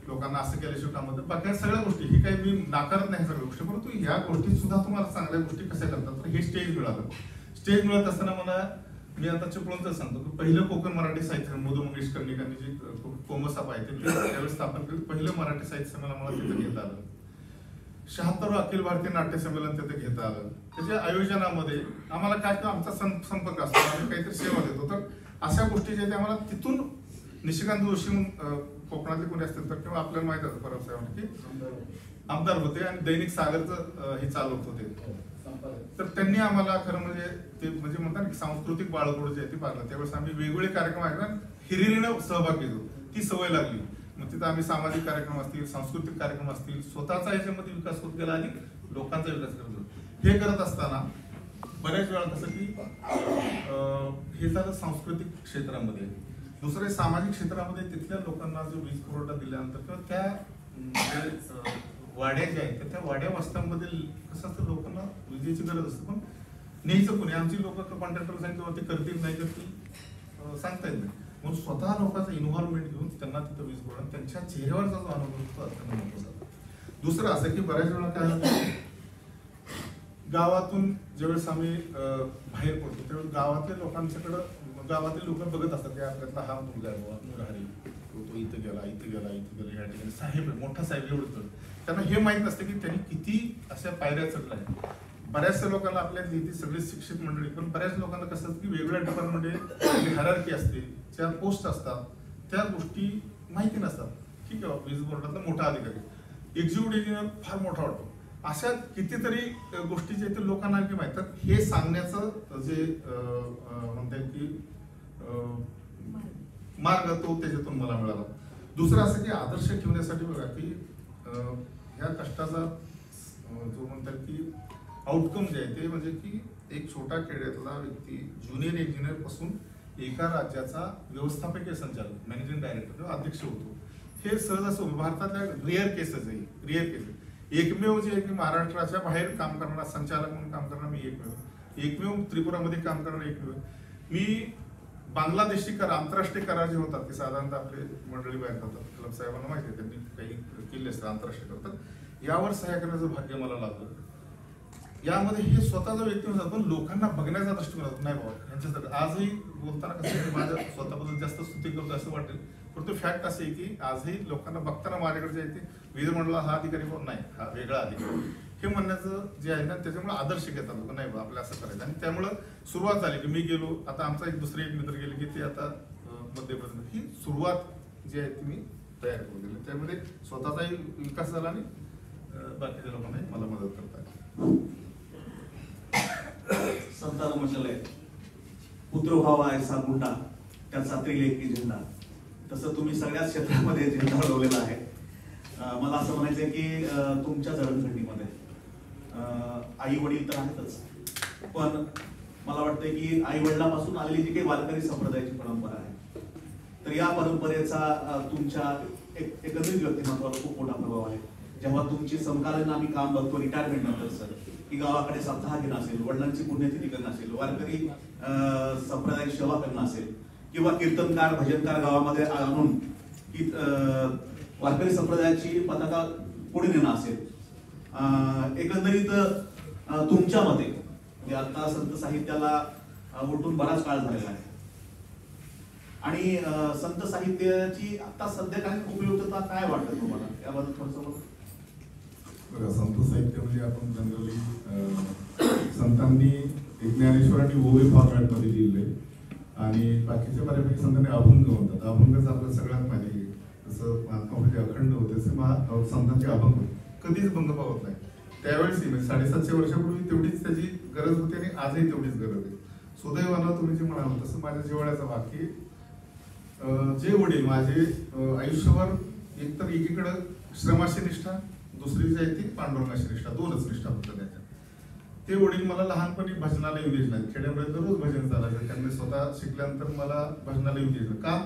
लोकांना असं केल्याशिवाय काम होतं, बाकी सगळ्या गोष्टी ही काही मी नाकारत नाही सगळ्या गोष्टी, परंतु ह्या गोष्टीत सुद्धा तुम्हाला चांगल्या गोष्टी कशा करतात. तर हे स्टेज मिळालं. स्टेज मिळत असताना मला मी आता चिपळूणचं सांगतो की पहिलं कोकण मराठी साहित्य मधु मंगेश कर्णिकांनी जे कोमसाप आहे ते त्यावेळेस स्थापन केलं. पहिलं मराठी साहित्य संमेलन मला तिथे घेता आलं. 76 अखिल भारतीय नाट्य संमेलन तिथे घेता आलं. त्याच्या आयोजनामध्ये आम्हाला काय आमचा संपर्क असतो, आम्ही काहीतरी सेवा देतो. तर अशा गोष्टी ज्या आम्हाला तिथून निशिकांत जोशी कोकणातले कोणी असतील तर किंवा आपल्याला माहित असतं परब साहेबांना की आमदार होते आणि दैनिक सागरचं हे चालवत होते. तर त्यांनी आम्हाला खरं म्हणजे ते म्हणजे म्हणतात की सांस्कृतिक बाळगोड जे आहे ते पाहिलं. त्यावेळेस आम्ही वेगवेगळे कार्यक्रम आहेत ना हिरिरीनं सहभाग घेतो, ती सवय लागली. मग तिथं आम्ही सामाजिक कार्यक्रम असतील, सांस्कृतिक कार्यक्रम असतील, स्वतःचा याच्यामध्ये विकास होत गेला आणि लोकांचा विकास करत गेलो. हे करत असताना बऱ्याच वेळा कसं की हे झालं सांस्कृतिक क्षेत्रामध्ये. दुसरे सामाजिक क्षेत्रामध्ये तिथल्या लोकांना जो वीज पुरवठा दिल्यानंतर किंवा त्या वाड्या ज्या आहेत त्या वाड्या वस्त्यांमध्ये कसं असतं लोकांना विजेची गरज असते, पण न्यायचं कोणी. आमची लोक कॉन्ट्रॅक्टर सांगितलं ते करतील नाही करतील सांगता येत नाही. म्हणून स्वतः लोकांचा इन्व्हॉल्वमेंट घेऊन त्यांना तिथं वीज पुरवठा त्यांच्या चेहऱ्यावरचा जो अनुभव असतो अत्यंत महत्वाचा. दुसरं असं की बऱ्याच वेळा काय होतं गावातून ज्यावेळेस आम्ही बाहेर पडतो त्यावेळेस गावातल्या लोकांच्याकडं गावातील लोक बघत असतात की आपल्यातला हा मुलगा आहे बाबा मुरारी, तो इथं गेला इथं गेला इथं गेला, ह्या ठिकाणी साहेब आहे मोठा साहेब एवढं. त्यांना हे माहित नसतं की त्यांनी किती अशा पायऱ्या चढल्या आहेत. बऱ्याचशा लोकांना आपल्या इथे सगळे शिक्षित मंडळी, पण बऱ्याच लोकांना कसं असतं की वेगवेगळ्या डिपार्टमेंटमध्ये हायरार्की असते, ज्या पोस्ट असतात त्या गोष्टी माहिती नसतात. ठीक आहे, वीज बोर्डातला मोठा अधिकारी, एक्झिक्युटिव्ह इंजिनियर फार मोठा वाटतो. अशा कितीतरी गोष्टी जे ते लोकांना की माहित. हे सांगण्याचं जे म्हणता येईल की मार्ग तो त्याच्यातून मला मिळाला. दुसरं असं की आदर्श ठेवण्यासाठी बघा की ह्या कष्टाचा जो म्हणतात की आउटकम जे आहे ते म्हणजे की एक छोटा खेड्यातला व्यक्ती ज्युनियर इंजिनियर पासून एका राज्याचा व्यवस्थापकीय संचालक मॅनेजिंग डायरेक्टर किंवा अध्यक्ष होतो. हे सहज असं भारतातल्या रिअर केसेस आहे, रिअर केसेस. एकमेव जे आहे की महाराष्ट्राच्या बाहेर काम करणारा संचालक म्हणून काम करणारा मी एकमेव त्रिपुरामध्ये काम करणारा एकमेव. मी बांगलादेशी करार, आंतरराष्ट्रीय करार जे होतात ते साधारणतः आपले मंडळी बाहेर करतात, क्लब साहेबांना माहिती आहे त्यांनी काही केले असतात आंतरराष्ट्रीय करतात, यावर सहाय्य करण्याचं भाग्य मला लागलं. यामध्ये हे स्वतःचा व्यक्ती होतात पण लोकांना बघण्याचा दृष्टिकोन होता. नाही बाबा यांच्यासाठी आजही बोलताना कसं माझ्या स्वतःबद्दल जास्त स्तुती करतो असं वाटेल, परंतु फॅक्ट असे आहे की आजही लोकांना बघताना माझ्याकडे जे आहे ते वीज मंडळाला हा अधिकारी कोण नाही, हा वेगळा अधिकारी हे म्हणण्याचं जे आहे ना त्याच्यामुळे आदर्श घेतात लोक. नाही बाबा आपलं असं करायचं. आणि त्यामुळं सुरुवात झाली की मी गेलो, आता आमचा एक दुसरे एक मित्र गेले की ते आता मध्य प्रदेश, ही सुरुवात जी आहे ती मी तयार करून दिली. त्यामध्ये स्वतःचाही विकास झाला आणि बाकीच्या लोकांनाही मला मदत करतात. संतानं म्हटलेलं आहे पुत्र व्हावा ऐसा मोठा त्याचा त्रिलेखी झेंडा. तसं तुम्ही सगळ्याच क्षेत्रामध्ये झेंडा उडवलेला आहे. मला असं म्हणायचंय की तुमच्या जडणघडणीमध्ये आई वडील तर आहेतच, पण मला वाटतंय की आई वडिलांपासून आलेली जी काही वारकरी संप्रदायाची परंपरा आहे तर या परंपरेचा तुमच्या एकत्रित व्यक्तिमत्वावर खूप मोठा प्रभाव आहे. जेव्हा तुमची समकालीन आम्ही काम बघतो रिटायरमेंट नंतर सर की गावाकडे सप्ताह घेणं असेल, वडिलांची पुण्यतिथी करणं असेल, वारकरी संप्रदायाची सेवा करणं असेल किंवा कीर्तनकार भजनकार गावामध्ये आणून की वारकरी संप्रदायाची पताका पुढे नेणं असेल, एकंदरीत तुमच्या मते म्हणजे आता संत साहित्याला उलटून बराच काळ झालेला आहे आणि संत साहित्याची आता सध्याकालीन उपयुक्तता काय वाटतं तुम्हाला याबद्दल थोडंसं बघा. संत साहित्य म्हणजे आपण जनरली संतांनी ज्ञानेश्वरांनी ओवे फॉर्मॅटमध्ये लिहिले आणि बाकीच्या बऱ्यापैकी संतांनी अभंग म्हणतात. अभंगच आपल्याला सगळ्यात माहिती आहे. जसं महात्मामध्ये अखंड होते तसे संतांचे अभंग कधीच भंग पावत नाही. त्यावेळेस म्हणजे 750 वर्षापूर्वी तेवढीच त्याची गरज होती आणि आजही तेवढीच गरज आहे. सुदैवानं तुम्ही जे म्हणाल तसं माझ्या जिव्हाळ्याचा भाग की जे वडील माझे आयुष्यभर एकतर एकीकडं श्रमाशी निष्ठा, दुसरी जी आहे ती पांडुरंगाशी निष्ठा, दोनच निष्ठा फक्त त्याच्या. ते वडील मला लहानपणी भजनाला येऊ द्यायचे नाही. खेड्यामध्ये दररोज भजन चालायचं. त्यांनी स्वतः शिकल्यानंतर मला भजनाला येऊ द्यायचं. का?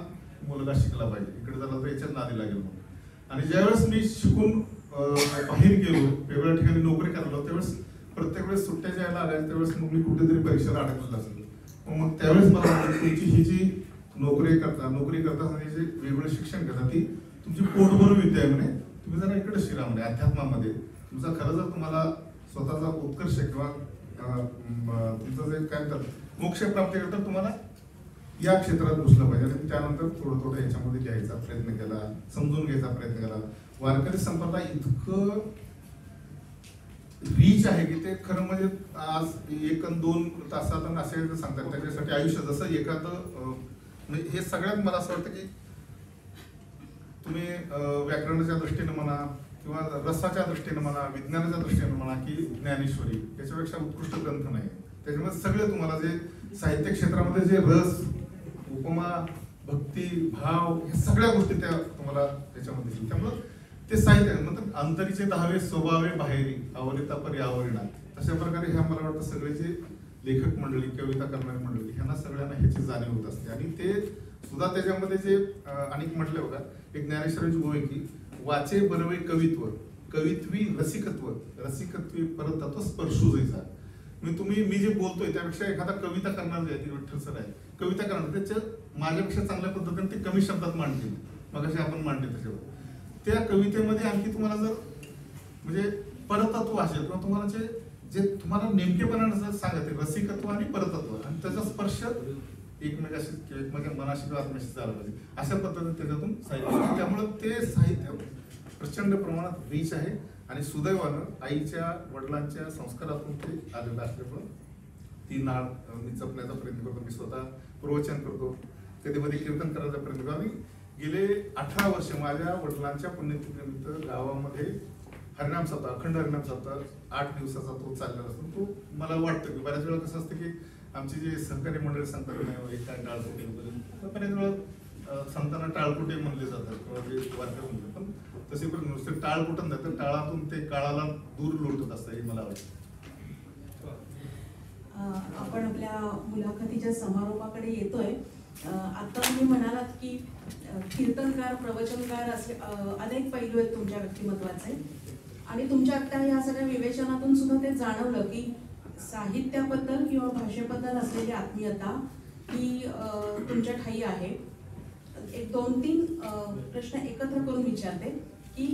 मुलगा शिकला पाहिजे, इकडे झाला तर याच्यात नादी लागेल म्हणून. आणि ज्यावेळेस मी शिकून बाहेर गेलो, वेगवेगळ्या ठिकाणी नोकरी करायला, त्यावेळेस प्रत्येक वेळेस सुट्ट्या ज्यायला आल्या त्यावेळेस मग मी कुठेतरी परीक्षेला अडकलेला असेल. मग त्यावेळेस मला तुमची ही जी नोकरी करता जे वेगवेगळं शिक्षण घेता ती तुमची पोटभर विद्या आहे म्हणे. तुम्ही जरा इकडे शिरा म्हणे अध्यात्मामध्ये. तुमचा खरं जर तुम्हाला स्वतःचा उत्कर्ष किंवा तुमचं जे काय म्हणतात मोक्ष प्राप्ती करता तुम्हाला या क्षेत्रात घुसलं पाहिजे. आणि त्यानंतर थोडं थोडं याच्यामध्ये घ्यायचा प्रयत्न केला, समजून घ्यायचा प्रयत्न केला. वारकरी संप्रदाय इतकं रीच आहे की ते खरं म्हणजे आज 1 आणि 2 तासात असे सांगतात त्याच्यासाठी आयुष्य जसं एखादं म्हणजे हे सगळ्यात मला असं वाटतं की तुम्ही व्याकरणाच्या दृष्टीने म्हणा किंवा रसाच्या दृष्टीने म्हणा, विज्ञानाच्या दृष्टीने म्हणा की ज्ञानेश्वरी याच्यापेक्षा उत्कृष्ट ग्रंथ नाही. त्याच्यामध्ये सगळे तुम्हाला जे साहित्य क्षेत्रामध्ये जे रस, उपमा, भक्ती, भाव या सगळ्या गोष्टी त्या तुम्हाला त्याच्यामध्ये दिसतील. त्यामुळं ते साहित्य म्हणजे अंतरीचे 10वे स्वभावे बाहेरी आवरिता परी आवरणा तशा प्रकारे ह्या मला वाटतं सगळे जे लेखक मंडळी, कविता करणारी मंडळी ह्यांना सगळ्यांना ह्याची जाणीव होत असते. आणि ते सुद्धा त्याच्यामध्ये जे अनेक म्हटले बघा, एक ज्ञानेश्वरांची गोष्ट आहे की वाचे बरवे कवित्व, कवित्वी रसिकत्व, रसिकत्वी परतत्व स्पर्शू जैसा. म्हणजे मी जे बोलतोय त्यापेक्षा एखादा कविता करणार जे आहे विठ्ठल सर आहे, कविता करणार त्याच्या माझ्यापेक्षा चांगल्या पद्धतीने ते कमी शब्दात मांडतील. मग असे आपण मांडले त्याच्यावर त्या कवितेमध्ये आणखी तुम्हाला जर म्हणजे परतत्व असेल किंवा तुम्हाला जे तुम्हाला नेमकेपणाने जर सांगत रसिकत्व आणि परतत्व आणि त्याचा स्पर्श एकमेकाशी किंवा एकमेकांच्या मनाशी किंवा आत्म्याशी झाला पाहिजे अशा पद्धतीने त्याच्यातून साहित्य. त्यामुळे ते साहित्य प्रचंड प्रमाणात रीच आहे आणि सुदैवानं आईच्या वडिलांच्या संस्कारातून ते आलेलं असल्यामुळं ती नाळ मी जपण्याचा प्रयत्न करतो. मी स्वतः प्रवचन करतो, कधी मध्ये कीर्तन करायचा प्रयत्न करतो. आणि गेले 18 वर्ष माझ्या वडिलांच्या पुण्यतिथीनिमित्त गावामध्ये हरिनाम सप्ताह, अखंड हरिनाम सप्ताह 8 दिवसाचा तो चाललेला असतो. तो मला वाटतं की बऱ्याच वेळा कसं असतं की आमची जे सहकारी मंडळी सांगतात एक काय टाळकुटे वगैरे बऱ्याच वेळा संतांना टाळकुटे म्हणले जातात किंवा जे वारकरी म्हणतात, पण तसे पण नुसते टाळकुटत नाही तर टाळातून ते काळाला दूर लोटत असतं हे मला वाटतं. आपण आपल्या मुलाखतीच्या समारोपाकडे येतोय. आता तुम्ही म्हणालात की कीर्तनकार, प्रवचनकार असे अनेक पैलू आहेत तुमच्या व्यक्तिमत्वाचे आणि तुमच्या आता या सगळ्या विवेचनातून सुद्धा ते जाणवलं की साहित्याबद्दल किंवा भाषेबद्दल असलेली आत्मीयता ही तुमच्या ठायी आहे. एक 2-3 प्रश्न एकत्र करून विचारते की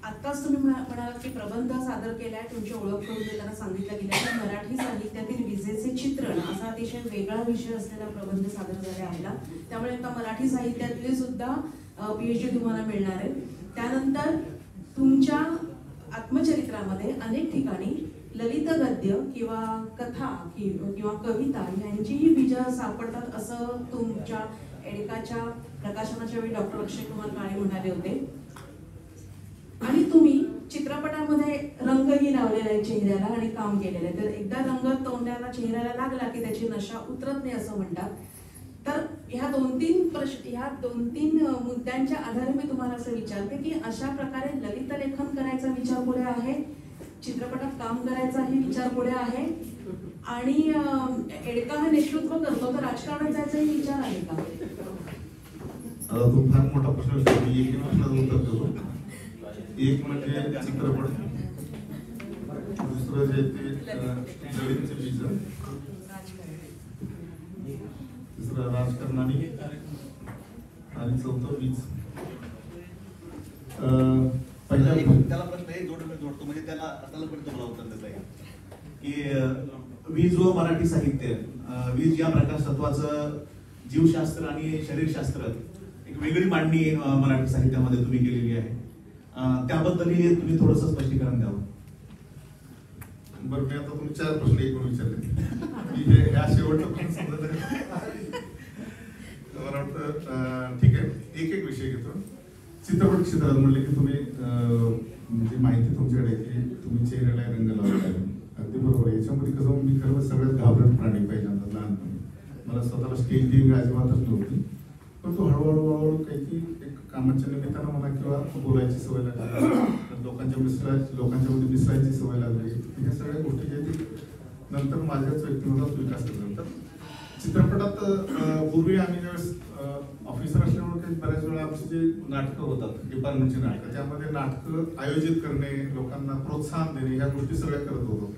आत्ताच तुम्ही म्हणालात की प्रबंध सादर केलाय, तुमची ओळख करून देताना सांगितलं गेलं की मराठी साहित्यातील विजेचे चित्रण असा अतिशय वेगळा विषय असलेला प्रबंध सादर झाला आहे. त्यामुळे आता मराठी साहित्यातले सुद्धा PhD तुम्हाला मिळणार आहे. त्यानंतर तुमच्या आत्मचरित्रामध्ये अनेक ठिकाणी ललित गद्य किंवा कथा किंवा कविता यांचीही बीज सापडतात असं तुमच्या एडकाच्या प्रकाशनाच्या वेळी डॉक्टर अक्षय कुमार काळे म्हणाले होते. आणि तुम्ही चित्रपटामध्ये रंगही लावलेला आहे चेहऱ्याला आणि काम केलेलं आहे. तर एकदा रंग तोंडाला चेहऱ्याला लागला की त्याची नशा उतरत नाही असं म्हणतात. तर ह्या 2-3 मुद्द्यांच्या आधारे मी तुम्हाला असं विचारते की अशा प्रकारे ललित लेखन करायचा विचार पुढे आहे, चित्रपटात काम करायचाही विचार पुढे आहे आणि एडका हा नेतृत्व करतो तर राजकारणात जायचाही विचार आहे का? तो फार मोठा प्रश्न विचारतो. एक प्रश्नाचं उत्तर देतो. एक म्हणजे चित्रपट, दुसरं जे ते ललितचे बीज, तिसरं राजकारण आणि चौथं बीज. त्याला प्रश्न एक जोडतो म्हणजे त्याला पण तुम्हाला उत्तर देता येईल की वीज व मराठी साहित्य, वीज या प्रकाश तत्वाचं जीवशास्त्र आणि शरीरशास्त्र एक वेगळी मांडणी मराठी साहित्यामध्ये तुम्ही केलेली आहे. त्याबद्दलही तुम्ही थोडंसं स्पष्टीकरण द्यावं. बरं, मी आता तुम्ही 4 प्रश्न एकूण विचारले. ह्या शेवटचा प्रश्न समजा मला वाटतं ठीक आहे, एक विषय घेतो. चित्रपट क्षेत्रात म्हणले की तुम्ही म्हणजे माहिती तुमच्याकडे की तुम्ही चेहऱ्याला रंग लावला आहे. अगदी बरोबर. याच्यामध्ये कसं मी खरं सगळ्यात घाबरट प्राणी पहिल्यांदा लहानपणी मला स्वतःला स्टेज टीव्ही अजिबातच नव्हती. पण तो हळूहळू काही एक कामाच्या निमित्तानं म्हणा किंवा बोलायची सवय लागली, लोकांच्या मध्ये मिसळायची सवय लागली. ह्या सगळ्या गोष्टी ज्या नंतर माझ्याच व्यक्तिमत्वात विकास झाला. चित्रपटात पूर्वी आम्ही ज्यावेळेस ऑफिसर असल्यामुळे काही बऱ्याच वेळा आमची जे नाटकं होतात, डिपार्टमेंटची नाटकं, त्यामध्ये नाटकं आयोजित करणे, लोकांना प्रोत्साहन देणे ह्या गोष्टी सगळ्या करत होतो.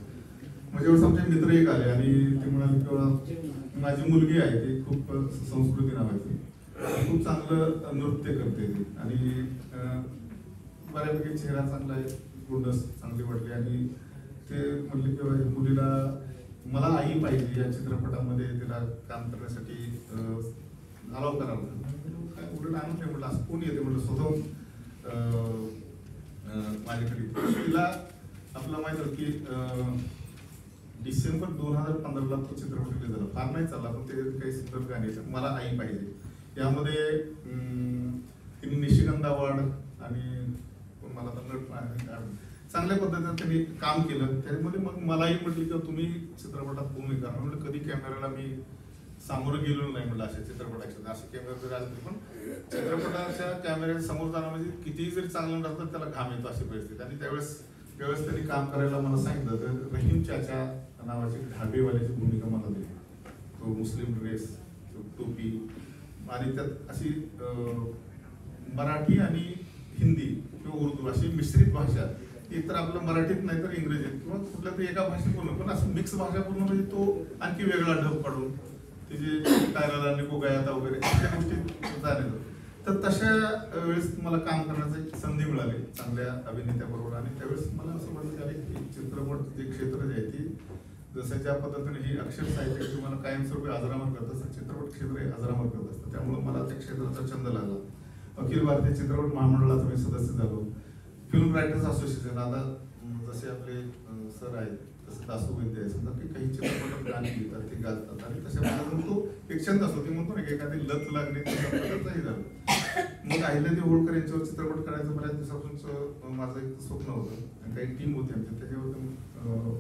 म्हणजे आमचे मित्र एक आले आणि ते म्हणाले किंवा माझी मुलगी आहे ती खूप संस्कृती नावाची, खूप चांगलं नृत्य करते ती आणि बऱ्यापैकी चेहरा चांगला आहे, गुणस चांगली वाटली आणि ते म्हणले की मुलीला मला आई पाहिजे या चित्रपटामध्ये तिला काम करण्यासाठी अलाव करावं. काय उलट आनंद नाही म्हटलं, असं कोण येते म्हटलं स्वतः माझ्याकडे. तिला आपलं माहित होतं की डिसेंबर 2015ला तो चित्रपट रिलीज झाला, फार नाही चालला पण ते काही सुंदर गाणी आहेत. मला आई पाहिजे यामध्ये तिने निशिगंध अवॉर्ड आणि मला तर चांगल्या पद्धतीने त्यांनी काम केलं. त्यामध्ये मग मलाही म्हटली की तुम्ही चित्रपटात भूमिका, म्हटलं कधी कॅमेराला मी सामोरं गेलो नाही म्हटलं अशा चित्रपटाच्या. असे कॅमेरा जरी आले तरी पण चित्रपटाच्या कॅमेऱ्या समोर जाणं म्हणजे कितीही जरी चांगलं राहतं त्याला घाम येतो अशी परिस्थिती. आणि त्यावेळेस त्यांनी काम करायला मला सांगितलं तर रहीम चाचा नावाची ढाबेवाल्याची भूमिका मला दिली. तो मुस्लिम ड्रेस, टोपी आणि त्यात अशी मराठी आणि हिंदी किंवा उर्दू अशी मिश्रित भाषा, एकतर आपलं मराठीत नाही तर इंग्रजीत किंवा कुठल्या तरी एका भाषेत बोलणं, पण असं मिक्स भाषा पूर्ण म्हणजे तो आणखी वेगळा ढब काढून ते जे टायराला निको गयाता वगैरे त्या गोष्टी झालेलं. तर तशा वेळेस मला काम करण्याची एक संधी मिळाली चांगल्या अभिनेत्याबरोबर. आणि त्यावेळेस मला असं वाटलं की चित्रपट जे क्षेत्र जे आहे ती जसं ज्या पद्धतीने ही अक्षर साहित्य मला कायमस्वरूपी अजरामर करत असतं, चित्रपट क्षेत्र हे अजरामर करत असतं. त्यामुळे मला त्या क्षेत्राचा छंद लागला. अखिल भारतीय चित्रपट महामंडळाचा मी सदस्य झालो. फिल्म रायटर्स असोसिएशन, आता जसे आपले सर आहेत तसं दासू वैद्य आहे, समजा की काही चित्रपटात गाणी लिहितात ते गातात आणि तशा पद्धतीने तो एक छंद असतो. ते म्हणतो ना की एखादी लत लागणे त्याही झालं. मग अहिल्यादेवी होळकर यांच्यावर चित्रपट करायचं बऱ्याच दिवसापासून माझं एक स्वप्न होतं आणि काही टीम होती आमची, त्याच्यावर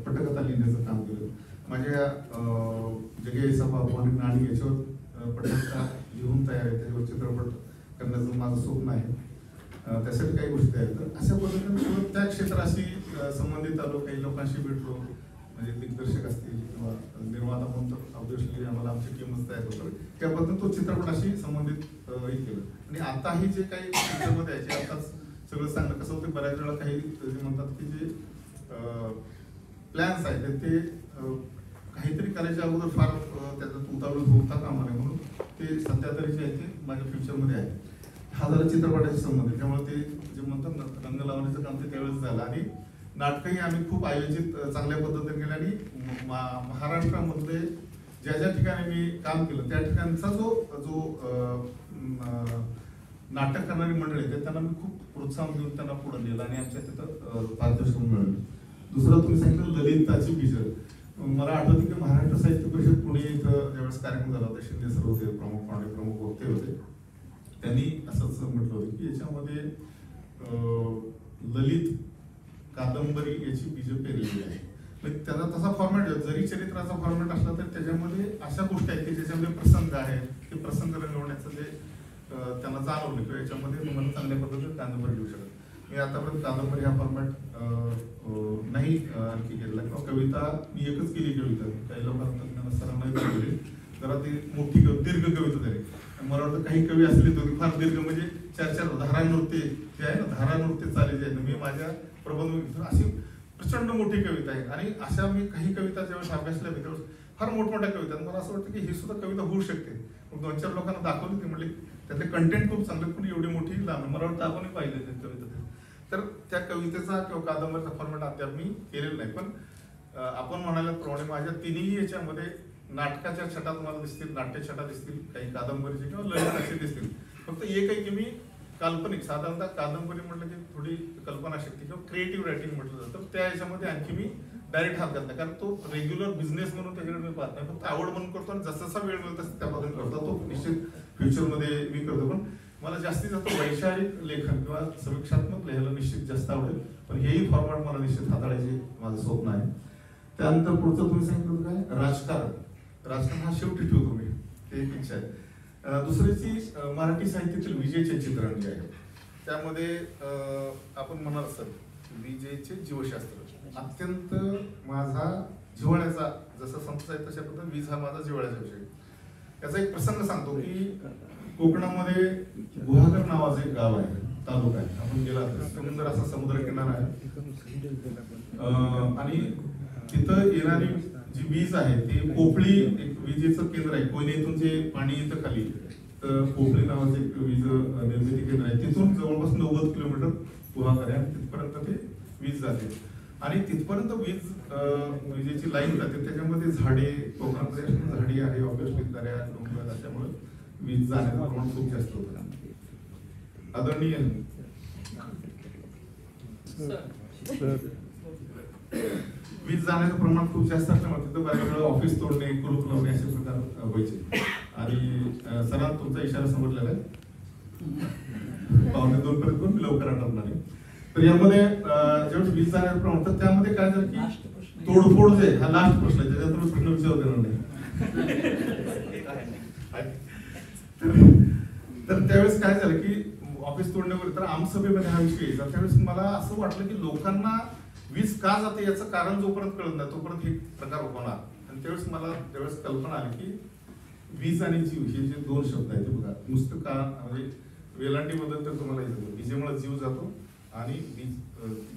पटकथा लिहिण्याचं काम केलं. माझ्या जगेसा बाबू आणि नाणी याच्यावर पटकथा लिहून तयार आहे, त्याच्यावर चित्रपट करण्याचं माझं स्वप्न आहे. त्यासाठी काही गोष्टी आहेत. तर अशा पद्धतीने त्या क्षेत्राशी संबंधित आलो, काही लोकांशी भेटलो, म्हणजे दिग्दर्शक असतील किंवा निर्माता म्हणून तर ऑब्व्हियसली आम्हाला आमची टीमच तयार होतं. त्या पद्धतीने तो चित्रपटाशी संबंधित हे केलं. आणि आताही जे काही चित्रपट आहे ते आताच सगळं चांगलं कसं होतं, बऱ्याच वेळा काही जे म्हणतात की जे प्लॅन्स आहेत ते काहीतरी करायच्या अगोदर फार त्याच्यात उतावळून होता कामा नये, म्हणून ते सध्या तरी जे आहे ते माझ्या फ्युचरमध्ये आहे. हा झाला चित्रपटाशी संबंधित. त्यामुळे ते जे म्हणतात ना रंग लावण्याचं काम ते त्यावेळेस झालं. आणि नाटकंही आम्ही खूप आयोजित चांगल्या पद्धतीने केलं. आणि महाराष्ट्रामध्ये ज्या ज्या ठिकाणी मी काम केलं त्या ठिकाणचा जो नाटक करणारी मंडळी आहेत त्यांना मी खूप प्रोत्साहन देऊन त्यांना पुढे नेलं आणि आमच्या तिथं पारितोषिक मिळालं. दुसरं तुम्ही सांगितलं ललिताची बीजं. मला आठवतं की महाराष्ट्र साहित्य परिषद पुणे इथं ज्यावेळेस कार्यक्रम झाला होता, शिंदे सर होते प्रमुख पाहुणे, प्रमुख वक्ते होते. त्यांनी असंच म्हटलं होतं की याच्यामध्ये ललित कादंबरी याची बीजं पेरलेली आहे. त्याचा तसा फॉर्मॅट जरी चरित्राचा फॉर्मॅट असला तरी त्याच्यामध्ये अशा गोष्टी आहेत की ज्याच्यामध्ये प्रसंग आहेत, ते प्रसंग रंगवण्याचं जे त्यांना जाणवलं किंवा याच्यामध्ये तुम्हाला चांगल्या पद्धतीने कादंबरी लिहू शकत. मी आतापर्यंत कादंबरी हा फॉर्मॅट नाही आणखी केलेला किंवा कविता मी एकच केली कविता. काही लोकांना सरांना केली जरा ती मोठी दीर्घ कविता तरी. मला वाटतं काही कवी असले तर फार दीर्घ म्हणजे 4-4 धारानृत्य जे आहे ना, धारानृत्य चालेल जे मी माझ्या प्रबंध अशी प्रचंड मोठी कविता आहे. आणि अशा मी काही कविता ज्यावेळेस अभ्यासल्या त्यावेळेस फार मोठमोठ्या कविता. मला असं वाटतं की ही सुद्धा कविता होऊ शकते. मग 2-4 लोकांना दाखवली, ते म्हणले त्यातले कंटेंट खूप चांगले पण एवढी मोठी लांब. मला वाटतं आपणही पाहिले ते कविता. तर त्या कवितेचा किंवा कादंबरीचा फॉर्मॅट अद्याप मी केलेला नाही. पण आपण म्हणाल्याप्रमाणे माझ्या तिन्ही याच्यामध्ये नाटकाच्या छटा तुम्हाला दिसतील, नाट्य छटा दिसतील, काही कादंबरीचे किंवा ललिताचे दिसतील. फक्त एक आहे की मी काल्पनिक, साधारणतः कादंबरी म्हटलं की थोडी कल्पनाशक्ती किंवा क्रिएटिव्ह रायटिंग म्हटलं जातं, त्या याच्यामध्ये आणखी मी डायरेक्ट हात घालतो. कारण तो रेग्युलर बिझनेस म्हणून त्याच्याकडे मी पाहत नाही, फक्त आवड म्हणून करतो. आणि जसा जसा वेळ मिळतो तसं त्या पद्धतीने करतो. तो निश्चित फ्युचरमध्ये मी करतो. पण मला जास्तीत जास्त वैचारिक लेखन किंवा समीक्षात्मक लिहायला निश्चित जास्त आवडेल. पण हेही फॉर्मॅट मला निश्चित हाताळायचे माझं स्वप्न आहे. त्यानंतर पुढचं तुम्ही सांगितलं काय, राजकारण. राजकारण हा शेवटी ठेवतो मी, ते एक इच्छा आहे. दुसरीची मराठी साहित्यातील विजेचे चित्रण जे आहे त्यामध्ये आपण म्हणाल सर विजेचे जीवशास्त्र अत्यंत माझा जिव्हाळ्याचा, जसं संत आहे तशा पद्धतीने वीज हा माझा जिव्हाळ्याचा विषय. याचा एक प्रसंग सांगतो की कोकणामध्ये गुहागर नावाचं एक गाव आहे, तालुका आहे. आपण गेला तर सुंदर असा समुद्र किनारा आहे आणि तिथं येणारी जी वीज आहे ती पोफळी एक विजेचं केंद्र आहे. कोयनेतून जे पाणी येतं खाली तर पोफळी नावाचं एक वीज निर्मिती केंद्र आहे. तिथून जवळपास 90 किलोमीटर गुहागर आहे, तिथपर्यंत ते वीज जाते. आणि तिथपर्यंत विजेची लाईन जाते, त्याच्यामध्ये झाडे, कोकणामध्ये झाडी आहे, ऑब्विसली दऱ्या डोंगर असल्यामुळे वीज जाण्याचं प्रमाण खूप जास्त होतं. आदरणीय वीज जाण्याचं प्रमाण खूप जास्त असल्यामुळे तिथं बऱ्याच वेळा ऑफिस तोडणे, कुलूप लावणे असे प्रकार व्हायचे. आणि सरांत तुमचा इशारा समजलेला आहे, 1:45 पर्यंत मी लवकर आटपणार आहे. तर यामध्ये जेव्हा वीज जाण्याचं प्रमाण तर त्यामध्ये काय झालं की तोडफोड जे हा लास्ट प्रश्न आहे, त्याच्यातून प्रश्न विचारू देणार नाही. तर त्यावेळेस काय झालं की ऑफिस तोडणे वगैरे, तर आमसभेमध्ये हा विषय यायचा. त्यावेळेस मला असं वाटलं की लोकांना वीज का जाते याचं कारण जोपर्यंत कळत नाही तोपर्यंत हे प्रकार होणार. आणि त्यावेळेस मला त्यावेळेस कल्पना आली की वीज आणि जीव हे जे दोन शब्द आहेत ते बघा, नुसतं का म्हणजे वेलांटी बद्दल तर तुम्हाला येतं, विजेमुळे जीव जातो आणि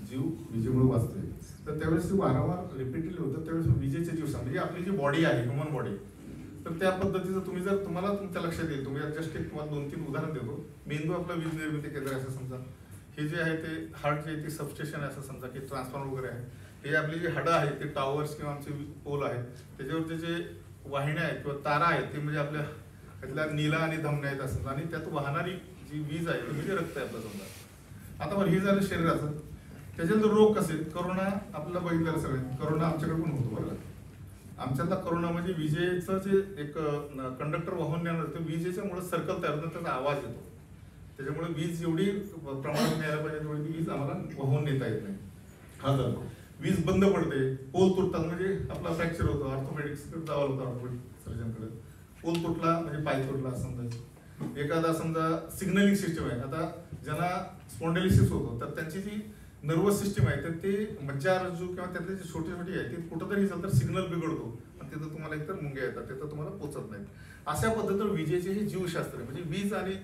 जीव विजेमुळे वाचतोय. तर त्यावेळेस ते वारंवार रिपीटेड होतं. त्यावेळेस विजेचे जीव म्हणजे आपली जी बॉडी आहे, ह्युमन बॉडी, तर त्या पद्धतीचं तुम्ही जर तुम्हाला तुमच्या लक्षात येईल, तुम्ही जस्ट एक तुम्हाला 2-3 उदाहरण देतो. मेंदू आपला वीज निर्मिती केंद्र असं समजा, हे जे आहे ते हार्ट जे आहे ते सबस्टेशन आहे असं समजा, की ट्रान्सफॉर्मर वगैरे आहे. हे आपली जी हाडं आहेत ते टावर्स किंवा आमचे पोल आहेत, त्याच्यावरचे जे वाहिन्या आहेत किंवा तारा आहेत ते म्हणजे आपल्या त्यातल्या नीला आणि धमन्या आहेत असं, आणि त्यात वाहणारी जी वीज आहे ती म्हणजे रक्त आहे आपलं समजा. आता बरं हे झालं शरीराचं. त्याच्यानंतर रोग कसे, करोना आपल्याला बघितलेलं सगळं, करोना आमच्याकडे पण होतो बरं. आमच्यातला करोना म्हणजे विजेचं जे एक कंडक्टर वाहून नेणार ते विजेच्यामुळे सर्कल तयार होतं, त्याचा आवाज येतो. त्याच्यामुळे वीज जेवढी प्रमाणात न्यायला पाहिजे तेवढी वीज आम्हाला वाहून नेता येत नाही. हा झालं. वीज बंद पडते, पोल तुटतात म्हणजे आपला फ्रॅक्चर होतो, ऑर्थोपेडिक्सकडे जावं होतं, ऑर्थोपेडिक सर्जनकडे. पोल तुटला म्हणजे पाय तुटला समजा. एखादा समजा सिग्नलिंग सिस्टम आहे, आता ज्यांना स्पॉन्डेलिसिस होतो तर त्यांची जी नर्वस सिस्टम आहे तर ते मज्जारज्जू किंवा त्यातले जे छोटे छोटे आहे ते कुठंतरी झालं तर सिग्नल बिघडतो आणि तिथं तुम्हाला एकतर मुंग्या येतात, तिथं तुम्हाला पोचत नाहीत. अशा पद्धतीनं विजेचे हे जीवशास्त्र आहे. म्हणजे वीज आणि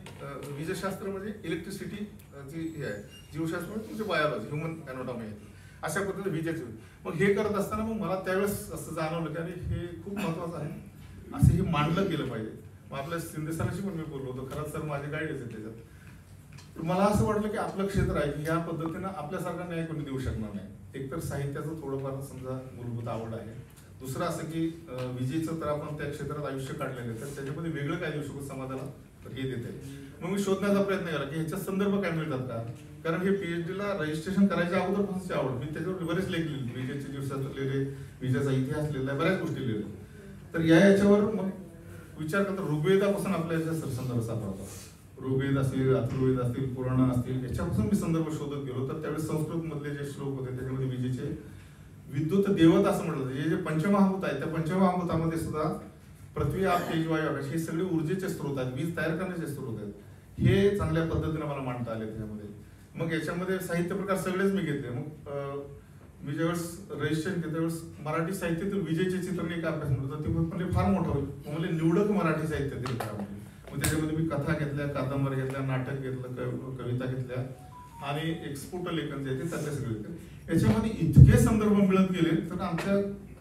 वीजशास्त्र म्हणजे इलेक्ट्रिसिटी जी हे आहे, जीवशास्त्र म्हणजे तुमची बायोलॉजी, ह्युमन अॅनाटॉमी आहे. अशा पद्धतीने विजेचे. मग हे करत असताना मग मला त्यावेळेस असं जाणवलं की अरे हे खूप महत्वाचं आहे, असं हे मांडलं गेलं पाहिजे. मग आपल्या शिंदे सरांशी पण मी बोललो होतो, खरंच सर माझे गाईडच आहे त्याच्यात. मला असं वाटलं की आपलं क्षेत्र आहे की ह्या पद्धतीनं आपल्यासारखा न्याय कोणी देऊ शकणार नाही. एकतर साहित्याचं थोडंफार समजा मूलभूत आवड आहे, दुसरं असं की विजेचं तर आपण त्या क्षेत्रात आयुष्य काढलेलं आहे, तर त्याच्यामध्ये वेगळं काय देऊ शकतो समाजाला, तर हे देते. मग मी शोधण्याचा प्रयत्न केला की ह्याच्या संदर्भ काय मिळतात का, कारण हे पीएचडीला रजिस्ट्रेशन करायच्या अगोदरपासूनची आवड. मी त्याच्यावर बरेच लेख लिहिले, विजेचे जीवशास्त्र लिहिले, विजेचा इतिहास लिहिला, बऱ्याच गोष्टी लिहिल्या. तर याच्यावर मग विचार करता ऋग्वेदापासून आपल्या याच्या संदर्भ सापडतो. ऋग्वेद असतील, अथर्ववेद असतील, पुराण असतील, याच्यापासून मी संदर्भ शोधत गेलो. तर त्यावेळेस संस्कृत मधले जे श्लोक होते त्याच्यामध्ये विजेचे विद्युत देवत असं म्हटलं. हे जे पंचमहाभूत आहेत त्या पंचमहाभूतामध्ये सुद्धा पृथ्वी, आप, तेज, वायू, आकाश हे सगळे ऊर्जेचे स्रोत आहेत, वीज तयार करण्याचे स्रोत आहेत. हे चांगल्या पद्धतीने मला मांडता आले त्याच्यामध्ये. मग याच्यामध्ये साहित्य प्रकार सगळेच मी घेतले. मग मी ज्यावेळेस रजिस्ट्रेशन केलं त्यावेळेस मराठी साहित्यातील विजेचे चित्रण एक अभ्यास म्हणतो, ते म्हणजे फार मोठं होईल. म्हणजे निवडक मराठी साहित्यातील मग त्याच्यामध्ये मी कथा घेतल्या, कादंबऱ्या घेतल्या, नाटक घेतलं, कविता घेतल्या आणि एक स्फुट लेखन जे आहे ते त्यातले सगळे. याच्यामध्ये इतके संदर्भ मिळत गेले तर आमच्या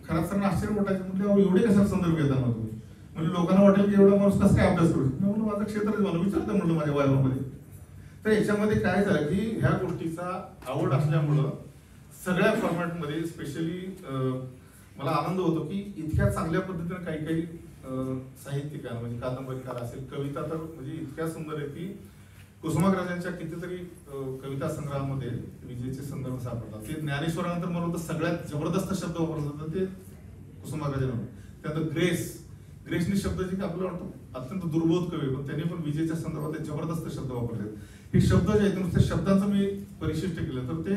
खरात सरांना आश्चर्य वाटायचं, म्हणजे एवढे कशा संदर्भ घेता मग तुम्ही, म्हणजे लोकांना वाटेल की एवढा माणूस कसं काय अभ्यास करू शकतो. म्हणून माझं क्षेत्रच मला विचारतं म्हटलं माझ्या वयामध्ये. तर याच्यामध्ये काय झालं की ह्या गोष्टीचा आवड असल्यामुळं सगळ्या फॉर्मॅटमध्ये स्पेशली मला आनंद होतो की इतक्या चांगल्या पद्धतीने काही काही साहित्यकार म्हणजे कादंबरीकार असेल, कविता तर म्हणजे इतक्या सुंदर आहे की कुसुमाग्रजांच्या कितीतरी कविता संग्रहामध्ये विजेचे संदर्भ सापडतात. ते ज्ञानेश्वरानंतर मला तर सगळ्यात जबरदस्त शब्द वापरला जातो ते कुसुमाग्रजांवर. त्यानंतर ग्रेसनी शब्द जे की आपल्याला वाटतं अत्यंत दुर्बोध कवी, पण त्यांनी पण विजेच्या संदर्भात जबरदस्त शब्द वापरले. हे शब्द जे आहेत नुसत्या शब्दांचं मी परिशिष्ट केलं तर ते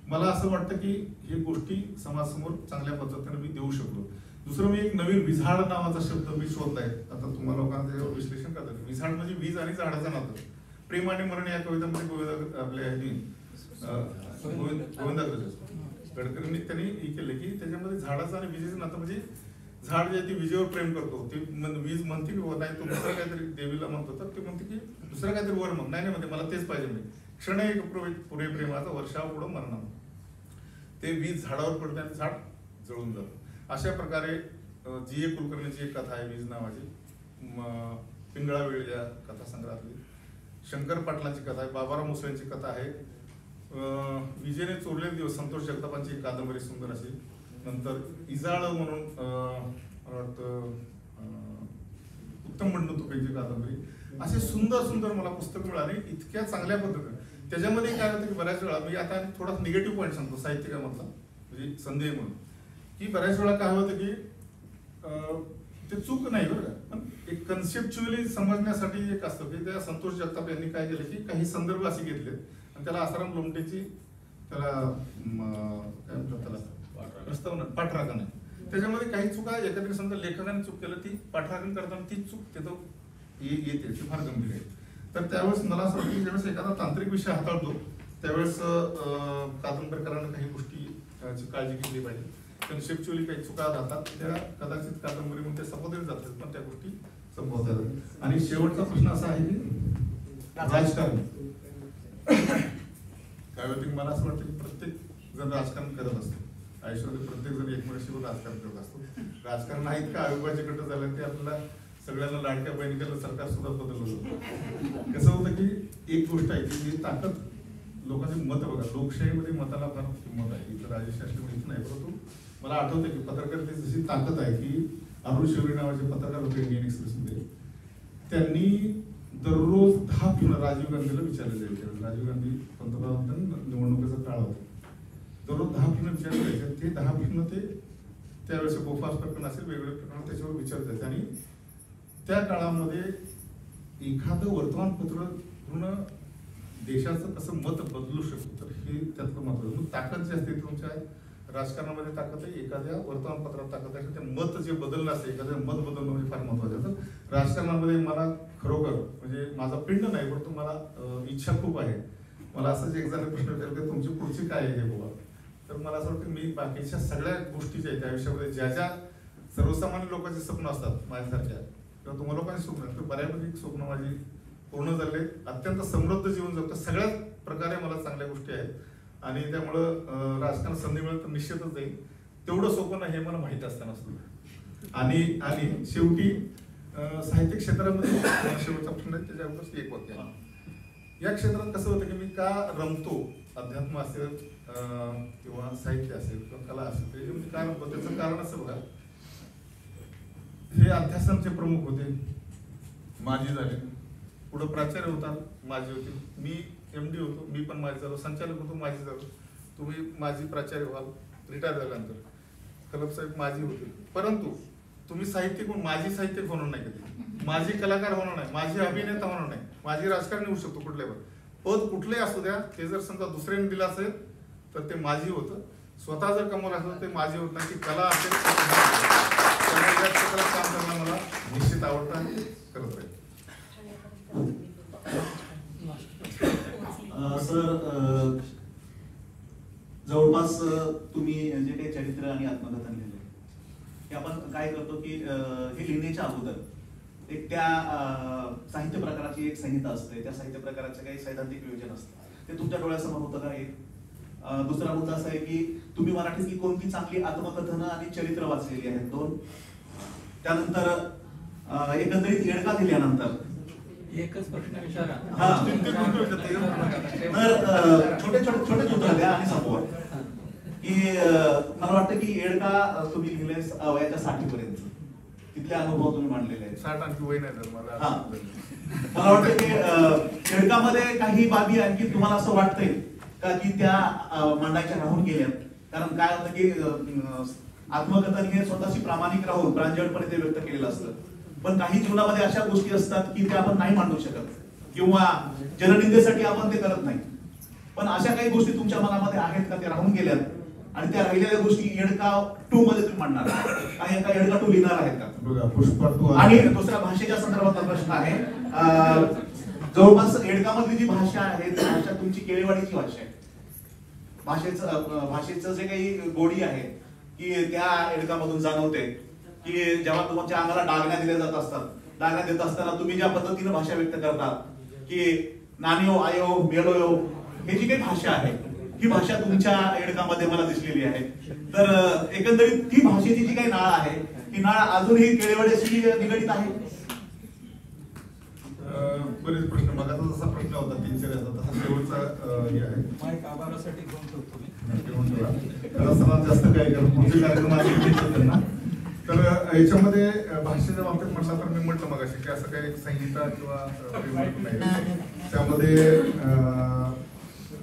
मला असं वाटतं की हे गोष्टी समाजासमोर चांगल्या पद्धतीने मी देऊ शकलो. दुसरं मी एक नवीन विझाड नावाचा शब्द मी शोधलाय. आता तुम्हाला लोकांना त्याच्यावर विश्लेषण करतात. विझाड म्हणजे वीज आणि झाडाचं नातं. प्रेम आणि मरण या कवितामध्ये गोविंदाग्रज गडकरींनी त्यांनी हे केलं की त्याच्यामध्ये झाडाचं आणि विजेचं नातं, म्हणजे झाड जे आहे ते विजेवर प्रेम करतो, ते वीज म्हणते की नाही तो दुसरं काहीतरी देवीला म्हणतो, तर ते म्हणते की दुसरं काहीतरी वर म्हण, नाही म्हणते मला तेच पाहिजे. म्हणजे क्षण एक पुढे प्रेमाचा वर्षाव पुढं मरण, ते वीज झाडावर पडते आणि झाड जळून जातं. अशा प्रकारे जी.ए. कुलकर्णीची एक कथा आहे वीज नावाची, पिंगळा वेळ या कथा संग्रहातली. शंकर पाटलांची कथा आहे, बाबाराव मुसळेंची कथा आहे, विजेने चोरलेले दिवस संतोष जगतापांची एक कादंबरी सुंदर अशी, नंतर इजाळ म्हणून मला वाटतं उत्तम बंडू तुपेची कादंबरी, असे सुंदर सुंदर मला पुस्तकं मिळाली इतक्या चांगल्या पद्धतीने. त्याच्यामध्ये काय होतं की बऱ्याच वेळा मी आता थोडा निगेटिव्ह पॉईंट सांगतो साहित्यिकामधला, म्हणजे संदेह म्हणून, की बऱ्याच वेळा काय होतं की ते चूक नाही बरं का, पण एक कन्सेप्च्युअली समजण्यासाठी एक असतं की त्या संतोष जगताप यांनी काय केलं की काही संदर्भ असे घेतले आणि त्याला आसाराम लोमटेची त्याला काय म्हणतात त्याला प्रस्तावना पाठराखण आहे. त्याच्यामध्ये काही चुका एखाद्या समजा लेखकाने चूक केलं, ती पाठराखण करताना ती चूक तिथं येते, ती फार गंभीर आहे. तर त्यावेळेस मला असं वाटतं की ज्यावेळेस एखादा तांत्रिक विषय हाताळतो त्यावेळेस कादंबरकरांना काही गोष्टीची काळजी घेतली पाहिजे. कन्सेप्च्युअली काही चुका राहतात त्या कदाचित कादंबरीमध्ये ते संबोधले जातात, पण त्या गोष्टी संबोधतात. आणि शेवटचा प्रश्न असा आहे की राजकारण काय होते, मला असं वाटतं की प्रत्येक जण राजकारण करत असतो आयुष्यामध्ये, प्रत्येक जण एकमेकांशी राजकारण करत असतो. राजकारण आहेत का अविभाज्य गट झालं ते आपल्याला सगळ्यांना लाडक्या बहिणीला सरकार सुद्धा बदललं होतं. कसं होतं की एक गोष्ट आहे की जी ताकद लोकांची मत बघा, लोकशाहीमध्ये मताला फार किंमत आहे. इथं राजेश शास्त्री माहिती नाही, परंतु मला आठवतं की पत्रकारितेची जशी ताकद आहे की अरुण शेवरी नावाचे पत्रकार होते इंडियन एक्सप्रेसमध्ये, त्यांनी दररोज 10 प्रश्न राजीव गांधीला विचारले जायचे. राजीव गांधी पंतप्रधान निवडणुकीचा काळ होता, दररोज 10 प्रश्न विचारले जायचे. ते 10 प्रश्न ते त्यावेळेस बोफार्स प्रकरण असेल वेगवेगळे प्रकरण त्याच्यावर विचारले जायचे. आणि त्या काळामध्ये एखादं वर्तमानपत्र पूर्ण देशाचं कसं मत बदलू शकतो, तर हे त्यातलं महत्व. मग ताकद जी असते तुमच्या राजकारणामध्ये ताकद आहे, एखाद्या वर्तमानपत्रात ताकद आहे, ते मत जे बदललं असते, एखाद्या मत बदलणं म्हणजे फार महत्वाचं. तर राजकारणामध्ये मला खरोखर म्हणजे माझा पिंड नाही, परंतु मला इच्छा खूप आहे. मला असंच एक जण प्रश्न विचारले की तुमची पुढची काय आहे बाबा, तर मला असं वाटतं मी बाकीच्या सगळ्या गोष्टी ज्या आहेत त्या आयुष्यामध्ये ज्या ज्या सर्वसामान्य लोकांचे स्वप्न असतात माझ्यासारख्या किंवा तुम्हाला लोकांचे स्वप्न तर बऱ्यापैकी स्वप्न माझी पूर्ण झाले. अत्यंत समृद्ध जीवन जगतं, सगळ्याच प्रकारे मला चांगल्या गोष्टी आहेत. आणि त्यामुळं राजकारण संधी मिळेल तर निश्चितच जाईल. तेवढं सोपं नाही हे मला माहीत असताना सुद्धा. आणि शेवटी साहित्य क्षेत्रामध्ये शेवटचा प्रश्न त्याच्यावर एक वाक्य, या क्षेत्रात कसं होतं की मी का रमतो, अध्यात्म असेल किंवा साहित्य असेल किंवा कला असेल, त्याच्यामध्ये काय रमतो त्याचं कारण असं बघा, हे अध्यासनचे प्रमुख होते, माजी झाले, पुढे प्राचार्य होता, माझी होती, मी MD होतो, मी पण माझी झालो, संचालक होतो, माझी झालो, तुम्ही माझी प्राचार्य व्हाल रिटायर झाल्यानंतर, कलब साहेब माझी होते. परंतु तुम्ही साहित्यिक होऊन माझी साहित्यिक होणार नाही कधी, माझी कलाकार होणार नाही, माझी अभिनेता होणार नाही, माझी राजकारणी होऊ शकतो कुठल्यावर, पद कुठलंही असू द्या. ते जर समजा दुसऱ्याने दिलं असेल तर ते माझी होतं, स्वतः जर कमवलं असेल तर ते माझी होत नाही. की कला असेल या क्षेत्रात काम करायला मला निश्चित आवडतं आणि करत राहील. सर, जवळपास तुम्ही जे काही चरित्र आणि आत्मकथन लिहिले हे आपण काय करतो की हे लिहिण्याच्या अगोदर एक त्या साहित्य प्रकाराची एक संहिता असते, त्या साहित्य प्रकाराचं काही सैद्धांतिक नियोजन असतं, ते तुमच्या डोळ्यासमोर होतं का? एक दुसरा मुद्दा असा आहे की तुम्ही मराठीतली कोणती चांगली आत्मकथनं आणि चरित्र वाचलेली आहेत? 2. त्यानंतर एकंदरीत येडका दिल्यानंतर एकच प्रश्न विचारा. तर छोटे उत्तर द्या आणि संपवा. की मला वाटतं की येडका तुम्ही लिहिले वयाच्या 60 पर्यंत, तिथले अनुभव तुम्ही मांडलेले आहेत. 60 आणखी वय नाही मला. मला वाटतं की येडकामध्ये काही बाबी आणखी तुम्हाला असं वाटतंय का की त्या मांडायच्या राहून गेल्यात? कारण काय होतं की आत्मकथन हे स्वतःशी प्रामाणिक राहून प्रांजळपणे ते व्यक्त केलेलं असतं, पण काही जीवनामध्ये अशा गोष्टी असतात की त्या आपण नाही मांडू शकत किंवा जननिंदेसाठी आपण ते करत नाही. पण अशा काही गोष्टी तुमच्या मनामध्ये आहेत का, त्या राहून गेल्यात आणि त्या राहिलेल्या गोष्टी येडका 2 मध्ये तुम्ही मांडणार आणि एका येडका 2 लिहिणार आहेत का? बघा पुष्पा 2. आणि दुसऱ्या भाषेच्या संदर्भातला प्रश्न आहे, जवळपास येडकामधली जी भाषा आहे ती भाषा तुमची केळीवाडीची भाषा आहे. भाषेचं जे काही गोडी आहे की त्या येडकामधून जाणवते की जेव्हा तुमच्या अंगाला डागण्या दिल्या जात असतात, डागण्या देत असताना तुम्ही ज्या पद्धतीने भाषा व्यक्त करतात की नानियो आयो मेळोयो, हे जी काही भाषा आहे ही भाषा तुमच्या येडकामध्ये मला दिसलेली आहे. तर एकंदरीत ती भाषेची जी काही नाळ आहे ही नाळ अजूनही केळीवाडीशी निगडीत आहे. बरेच प्रश्न मगाचा जसा प्रश्न होता दिनचर्याचा तसा शेवटचा हे आहे माईक आभारासाठी घेऊन ठेवतो मी. घेऊन ठेवा. त्याला सर्वात जास्त काय करा पुढचे कार्यक्रम आले की द्यायचे त्यांना. तर याच्यामध्ये भाषेच्या बाबतीत म्हटलं तर मी म्हटलं मगाशी की असं काही संहिता किंवा framework नाही त्यामध्ये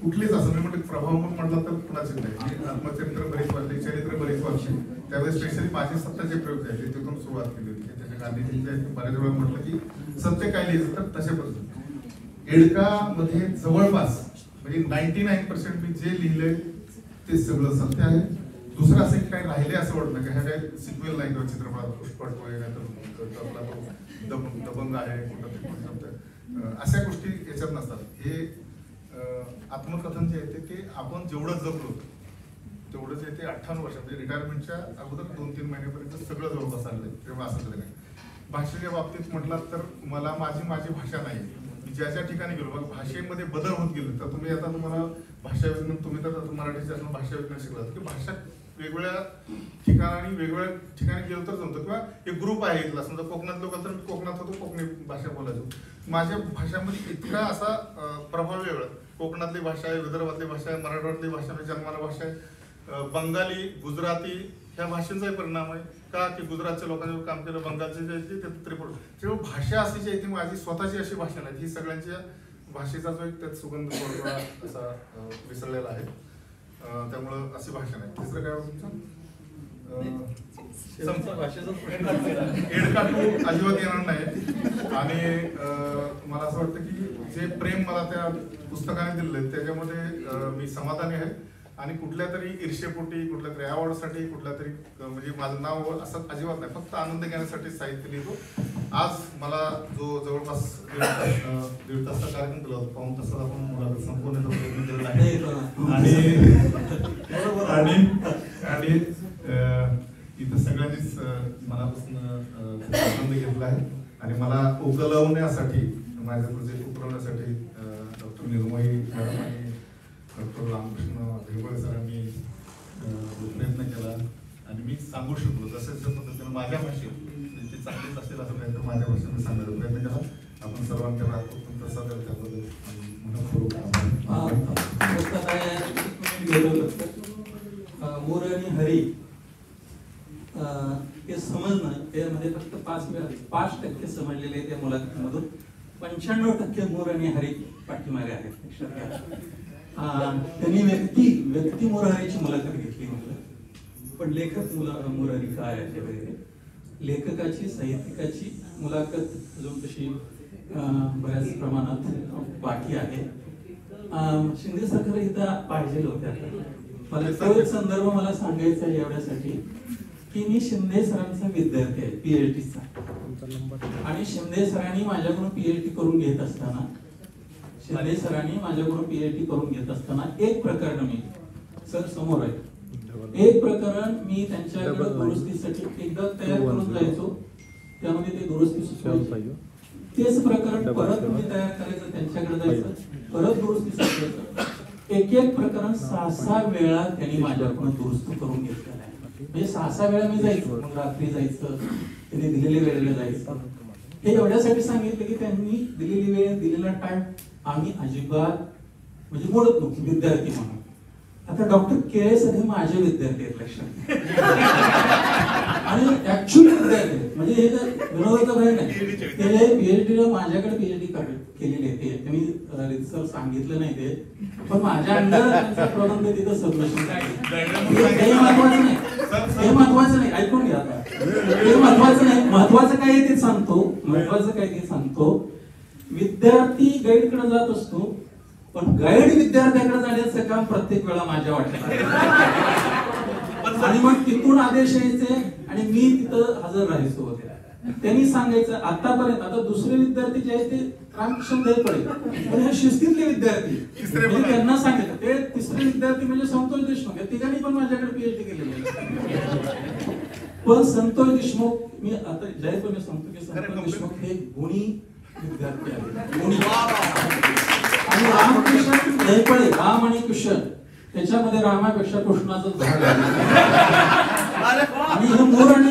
कुठलीच असं मी म्हटलं प्रभाव म्हणून म्हटलं तर कुणाचीच नाही. मी आत्मचरित्र बरेच वाचले, चरित्र बरेच वाचले. त्यावेळेस स्पेशली माझे सत्ताचे प्रयोग आहेत तिथून सुरुवात केली होती. त्याच्या गांधीजींच्या बऱ्याच वेळा म्हटलं की सत्य काय लिहायचं तर तशा पद्धतीने एडकामध्ये जवळपास म्हणजे 99% मी जे लिहिलंय ते सगळं सत्य आहे. दुसरं असं काही राहिले असं वाटत नाही की ह्या काही सिक्वेल नाही किंवा चित्रपटात पुष्पट वगैरे नाही तर दबंग आहे कुठं अशा गोष्टी याच्यात नसतात. हे आत्मकथन जे आहे ते आपण जेवढं जपलो तेवढं जे ते 58 वर्ष म्हणजे रिटायरमेंटच्या अगोदर 2-3 महिन्यापर्यंत सगळं जवळपास आलेलं आहे. तेव्हा असं कधी नाही. भाषेच्या बाबतीत म्हटलं तर मला माझी भाषा नाही. मी ज्या ज्या ठिकाणी गेलो मग भाषेमध्ये बदल होत गेले तर तुम्ही आता तुम्हाला भाषा विज्ञान तुम्ही तर मराठीचे असणं भाषा विज्ञान शिकलात की भाषा वेगवेगळ्या ठिकाणी वेगवेगळ्या ठिकाणी गेलो तर जमतो किंवा एक ग्रुप आहे इथला समजा कोकणात लोक तर मी कोकणात होतो कोकणी भाषा बोलायचो. माझ्या भाषामध्ये इतका असा प्रभाव वेगळा कोकणातली भाषा आहे, विदर्भातली भाषा आहे, मराठवाड्यातली भाषा म्हणजे जन्माला भाषा आहे, बंगाली गुजराती ह्या भाषेचाही परिणाम आहे का की गुजरातच्या लोकांनी काम केलं बंगालचे जे ते त्रिपुरा तेव्हा भाषा अशी जी आहे ती माझी स्वतःची अशी भाषा नाही. ही सगळ्यांच्या भाषेचा जो एक त्यात सुगंध थोडा असा विसरलेला आहे. त्यामुळं अशी भाषा नाही. तिसरं काय तुमचं एडकाटू अजिबात येणार नाही. आणि मला असं वाटतं की जे प्रेम मला त्या पुस्तकाने दिलेलं त्याच्यामध्ये मी समाधानी आहे. आणि कुठल्या तरी ईर्षेपोटी कुठल्या तरी अवॉर्डसाठी कुठल्या तरी म्हणजे माझं नाव असं अजिबात नाही. फक्त आनंद घेण्यासाठी साहित्य लिहितो. आज मला जो जवळपास 1.5 तासचा कार्यक्रम दिला होता 1 तासात आपण मुलाला संपवण्याचा प्रयत्न केलेला आहे. आणि इथं सगळ्यांनीच मनापासून आनंद घेतला आहे. आणि मला उकलवण्यासाठी माझा प्रोजेक्ट उतरवण्यासाठी डॉक्टर निर्मोही मॅडम आणि डॉक्टर रामकृष्ण भेगोळे सरांनी प्रयत्न केला. आणि मी सांगू शकलो जसं पद्धतीनं माझ्या भाषेत ते चांगलीच असेल असं नाही तर माझ्या भाषेत मी सांगायचा प्रयत्न केला. आपण सर्वांच्या राहतो प्रसाद त्याबद्दल मोर आणि हरी हे समजणं त्यामध्ये फक्त 5% समजलेले त्या मुलाखतीमधून 95% मोर आणि हरी पाठीमागे आहेत. लक्षात घ्या. त्यांनी व्यक्ती मोरहरीची मुलाखत घेतली म्हटलं पण लेखक मोरहरी काय आहे वगैरे लेखकाची साहित्यिकाची मुलाखत अजून तशी बऱ्याच प्रमाणात बाकी आहे. शिंदे सरकार इथं पाहिजे होत्या. मला तो एक संदर्भ मला सांगायचा आहे एवढ्यासाठी की मी शिंदे सरांचा विद्यार्थी आहे PhDचा. आणि शिंदे सरांनी माझ्याकडून PhD करून घेत असताना एक प्रकरण मी सर समोर आहे एक प्रकरण मी त्यांच्याकडे दुरुस्तीसाठी एकदा तयार करून जायचो त्यामध्ये ते दुरुस्ती सुचवायचे. तेच प्रकरण परत मी तयार करायचं त्यांच्याकडे जायचं परत दुरुस्ती सुचवायचं. एक प्रकरण 6 वेळा त्यांनी माझ्याकडून दुरुस्त करून घेतलेलं आहे. म्हणजे 6 वेळा मी जायचो मग रात्री जायचं त्यांनी दिलेल्या वेळेला जायचं. हे एवढ्यासाठी सांगितलं की त्यांनी दिलेली वेळ दिलेला टाइम आम्ही अजिबात म्हणजे मोडत नव्हतो विद्यार्थी म्हणून. आता डॉक्टर केळे सर हे माझे विद्यार्थी आहेत लक्षात. आणि ऍक्च्युअली विद्यार्थी म्हणजे हे तर विनोदाचा भय नाही. ते PhD माझ्याकडे PhD केलेली आहे. त्यांनी रितसर सांगितलं नाही ते पण माझ्या अंडर त्यांचा प्रबंध तिथं सबमिशन हे महत्वाचं नाही ऐकून घ्या आता. हे महत्वाचं नाही. महत्वाचं काय ते सांगतो. विद्यार्थी गाईडकडे जात असतो पण गाईड विद्यार्थ्याकडे जाण्याचं काम प्रत्येक वेळा माझ्या वाटतं. आणि मग तिथून आदेश यायचे आणि मी तिथं हजर राहायचो होते. त्यांनी सांगायचं आतापर्यंत आता दुसरे विद्यार्थी जे आहेत ते रामकृष्ण देवपळे पण हे शिस्तीतले विद्यार्थी त्यांना सांगितलं ते तिसरे विद्यार्थी म्हणजे संतोष देशमुख या तिघांनी पण माझ्याकडे PhD केलेली. पण संतोष देशमुख मी आता जाहीरपणे सांगतो की संतोष देशमुख हे गुणी विद्यार्थी आहेत. आणि रामकृष्ण देवपळे राम आणि कृष्ण त्याच्यामध्ये रामापेक्षा कृष्णाचं झाड आहे. आणि हे मोर आणि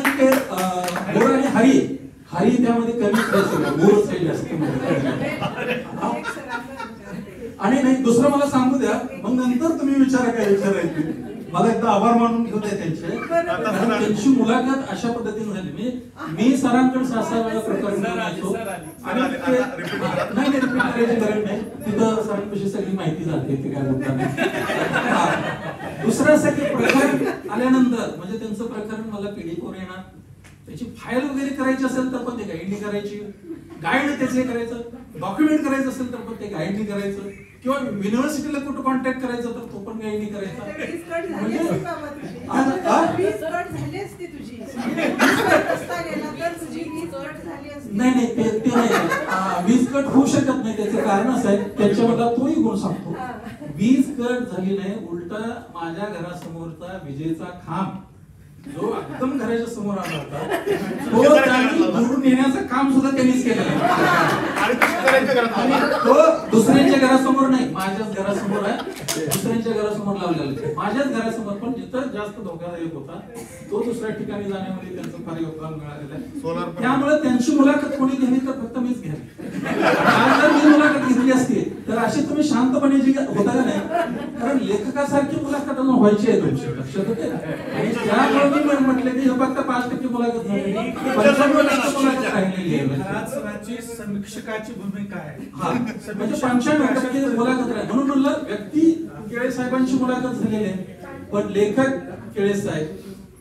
हरी त्यामध्ये कमी मोर आणि नाही दुसरं मला सांगू द्या, मग नंतर तुम्ही विचारा काय विचारायचे. मला एकदा आभार मानून घेऊ द्या त्यांचे. त्यांची मुलाखत अशा पद्धतीने झाली. मी सरांकडे 6-6 वेळा प्रकरण करायचो आणि नाही रिपीट करायची गरज नाही. तिथं सरांपाशी सगळी माहिती जाते, ते काय बोलतात. दुसरं असं की प्रकरण आल्यानंतर म्हणजे त्यांचं प्रकरण मला पीडीएफवर येणार, त्याची फाईल वगैरे करायची असेल तर पण ते गाईडनी करायची, गाईड त्याचे करायचं, डॉक्युमेंट करायचं असेल तर पण ते गाईडनी करायचं, किंवा युनिव्हर्सिटीला कुठं कॉन्टॅक्ट करायचं तर तो पण गाईडनी करायचा. नाही नाही ते नाही, वीज कट होऊ शकत नाही. त्याचं कारण असं आहे, त्याच्यामधला तोही गुण सांगतो. वीज कट झाली नाही, उलट माझ्या घरासमोरचा विजेचा खांब जो एकदम घराच्या समोर आला होता, तो त्यांनी दुरून नेण्याचं काम सुद्धा त्यांनीच केलं. आणि तो दुसऱ्यांच्या घरासमोर नाही, माझ्याच घरासमोर आहे. दुसऱ्यांच्या घरासमोर लावलेला, माझ्याच घरासमोर, पण जिथं जास्त धोकादायक होता तो दुसऱ्या ठिकाणी जाण्यामध्ये त्यांचं फार योगदान मिळालेलं आहे. त्यामुळे त्यांची मुलाखत कोणी घेतली तर फक्त मीच घ्यावी. जर मी मुलाखत घेतली असती तर अशी तुम्ही शांतपणे जी होता का नाही, कारण लेखकासारखी मुलाखत व्हायची आहे तुमची, लक्षात होते. आणि त्यामुळे मी म्हटलं की फक्त 5% मुलाखत झाली, 95% मुलाखत राहिलेली आहे. समीक्षकाची भूमिका आहे. हा म्हणजे 95% मुलाखत राहिली. म्हणून म्हणलं व्यक्ती केळे साहेबांची मुलाखत झालेली आहे, पण लेखक केळे साहेब,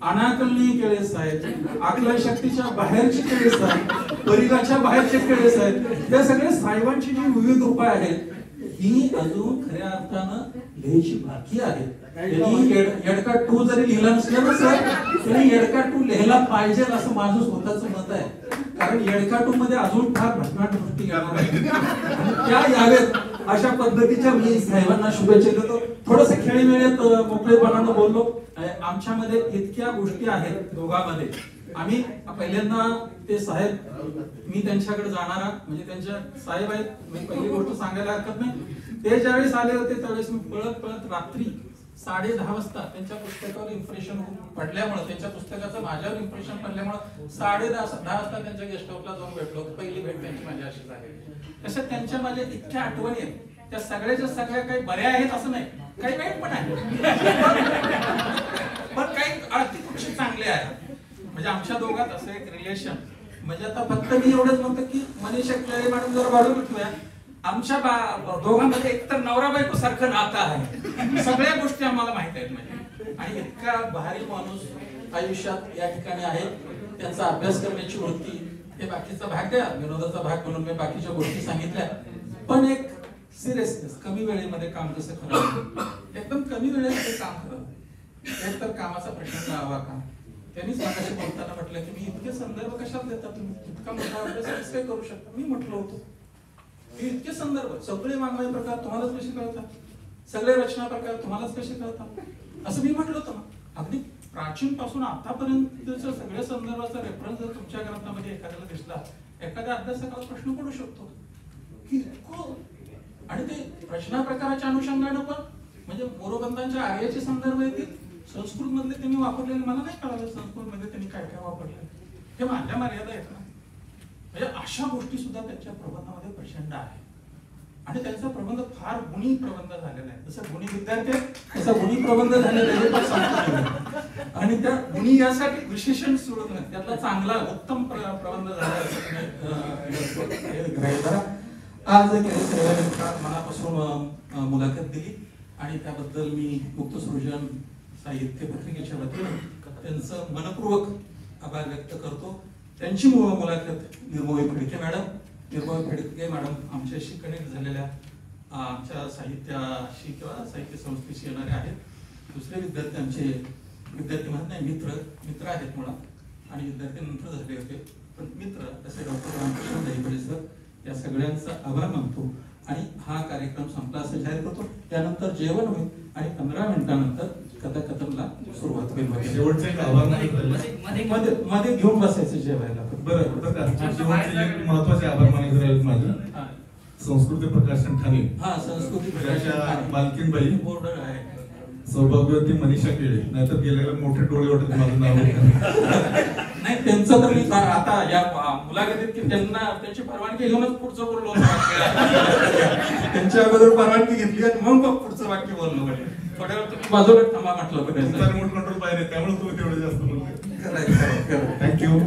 अनाकलनीय केळे साहेब, आकलन शक्तीच्या बाहेरचे केळे साहेब, परिघाच्या बाहेरचे केळे साहेब, हे सगळे साहेबांची जी विविध रूपं आहेत ही अजून खऱ्या अर्थानं लिहायची बाकी आहे. त्यांनी येडका 2 जरी लिहिला नसलं ना सर, त्यांनी येडका 2 लिहायला पाहिजे असं माझं स्वतःचं मत आहे. कारण येडका 2 मध्ये अजून फार भटमाट गोष्टी येणार आहेत आणि त्या यावेत अशा पद्धतीच्या मी साहेबांना शुभेच्छा देतो. थोडस खेळीमेळीत मोकळेपणानं बोललो. आमच्यामध्ये इतक्या गोष्टी आहेत दोघांमध्ये. आम्ही पहिल्यांदा ते साहेब, मी त्यांच्याकडे जाणारा म्हणजे त्यांच्या साहेब आहेत, मी पहिली गोष्ट सांगायला हरकत नाही. ते ज्यावेळेस आले होते त्यावेळेस मी पळत रात्री 10:30 वाजता त्यांच्या पुस्तकावर इम्प्रेशन पडल्यामुळे, त्यांच्या पुस्तकाचं माझ्यावर इम्प्रेशन पडल्यामुळे 10:30 वाजता त्यांच्या गेस्ट हाऊसला जाऊन भेटलो. पहिली भेट त्यांची माझी अशी झाली. तसं त्यांच्या माझ्या इतक्या आठवणी आहेत, त्या सगळ्याच्या सगळ्या काही बऱ्या आहेत असं नाही, काही वाईट पण आहे, पण काही आर्थिक पक्ष चांगले आहेत. म्हणजे आमच्या दोघात असं एक रिलेशन, म्हणजे आता फक्त मी एवढंच म्हणतो की मनीषा केळे मॅडम जर वाढवून ठेवूया, आमच्या दोघांमध्ये एकतर नवरा बायको सारखं नातं आहे. सगळ्या गोष्टी आम्हाला माहित आहेत म्हणजे. आणि इतका भारी माणूस आयुष्यात या ठिकाणी आहे. त्यांचा अभ्यास करण्याची वृत्ती, हे बाकीचा भाग द्या, विनोदाचा भाग म्हणून मी बाकीच्या गोष्टी सांगितल्या. पण एक सिरियसनेस, कमी वेळेमध्ये काम कसं करावं, एकदम कमी वेळेमध्ये काम करावं, एकतर कामाचा प्रश्न हवा का. त्यांनीच माझ्याशी बोलताना म्हटलं की मी इतके संदर्भ कशात देतात तुम्ही, इतका मोठा अभ्यास कसं करू शकता. मी म्हटलं होतो की इतके संदर्भ, सगळे वाङ्मय प्रकार तुम्हालाच कसे कळतात, सगळे रचना प्रकार तुम्हालाच कसे कळतात, असं मी म्हटलं होतं ना. अगदी प्राचीन पासून आतापर्यंतच्या सगळ्या संदर्भाचा रेफरन्स जर तुमच्या ग्रंथामध्ये एखाद्याला दिसला, एखाद्या अभ्यासकाला प्रश्न पडू शकतो की आणि ते रचना प्रकाराच्या अनुषंगानं पण, म्हणजे मोरोबंदांच्या आर्याचे संदर्भ येतील, संस्कृत मधले त्यांनी वापरलेले मला नाही कळालं संस्कृत मध्ये त्यांनी काय काय वापरले, हे माझ्या मर्यादा आहेत ना. म्हणजे अशा गोष्टी सुद्धा त्यांच्या प्रबंधामध्ये प्रचंड आहे. आणि त्यांचा प्रबंध फार गुणी प्रबंध झालेला आहे. जसं गुणी विद्यार्थी तसा गुणी प्रबंध झालेला आहे. आणि त्या गुणी यासाठी विशेषण सोडत नाही, त्यातला चांगला उत्तम प्रबंध झाला. आज मनापासून मुलाखत दिली आणि त्याबद्दल मी मुक्तसृजन साहित्य पत्रिकेच्या वतीने त्यांचं मनपूर्वक आभार व्यक्त करतो. त्यांची मुलाखत निर्मोही फडके मॅडम. निर्मोही फडके मॅडम आमच्याशी कनेक्ट झालेल्या आमच्या साहित्याशी किंवा साहित्य संस्थेशी येणारे आहेत. दुसरे विद्यार्थी आमचे विद्यार्थी म्हणत नाही, मित्र आहेत मुळात, आणि विद्यार्थी नंतर झाले होते, पण मित्र असे डॉक्टर रामकृष्ण दहिफळे सर, या सगळ्यांचा आभार मानतो. आणि हा कार्यक्रम संपला असं जाहीर करतो. त्यानंतर जेवण होईल आणि 15 मिनिटांनंतर कथाकथनला सुरुवात होईल. मध्ये घेऊन बसायचं जेवायला. बरं, महत्वाचे आभार मानायचे माझे संस्कृती प्रकाशन ठाणे, हा संस्कृती प्रकाशन मालकीनबाई बोर्डर आहे, सौभाग्यवती मनीषा केळे, नाहीतर गेलेला मोठे डोळे वाटत माझं नाव नाही त्यांचं तर मी आता या मुलाखतीत की त्यांना त्यांची परवानगी घेऊनच पुढचं बोललो त्यांच्या अगोदर परवानगी घेतली आणि मग पुढचं वाक्य बोललो म्हणजे थोड्या वेळ तुम्ही बाजूला थांबा म्हटलं तुमचा होतं रिमोट कंट्रोल पाहिजे त्यामुळे तुम्ही तेवढे जास्त बोलले. थँक्यू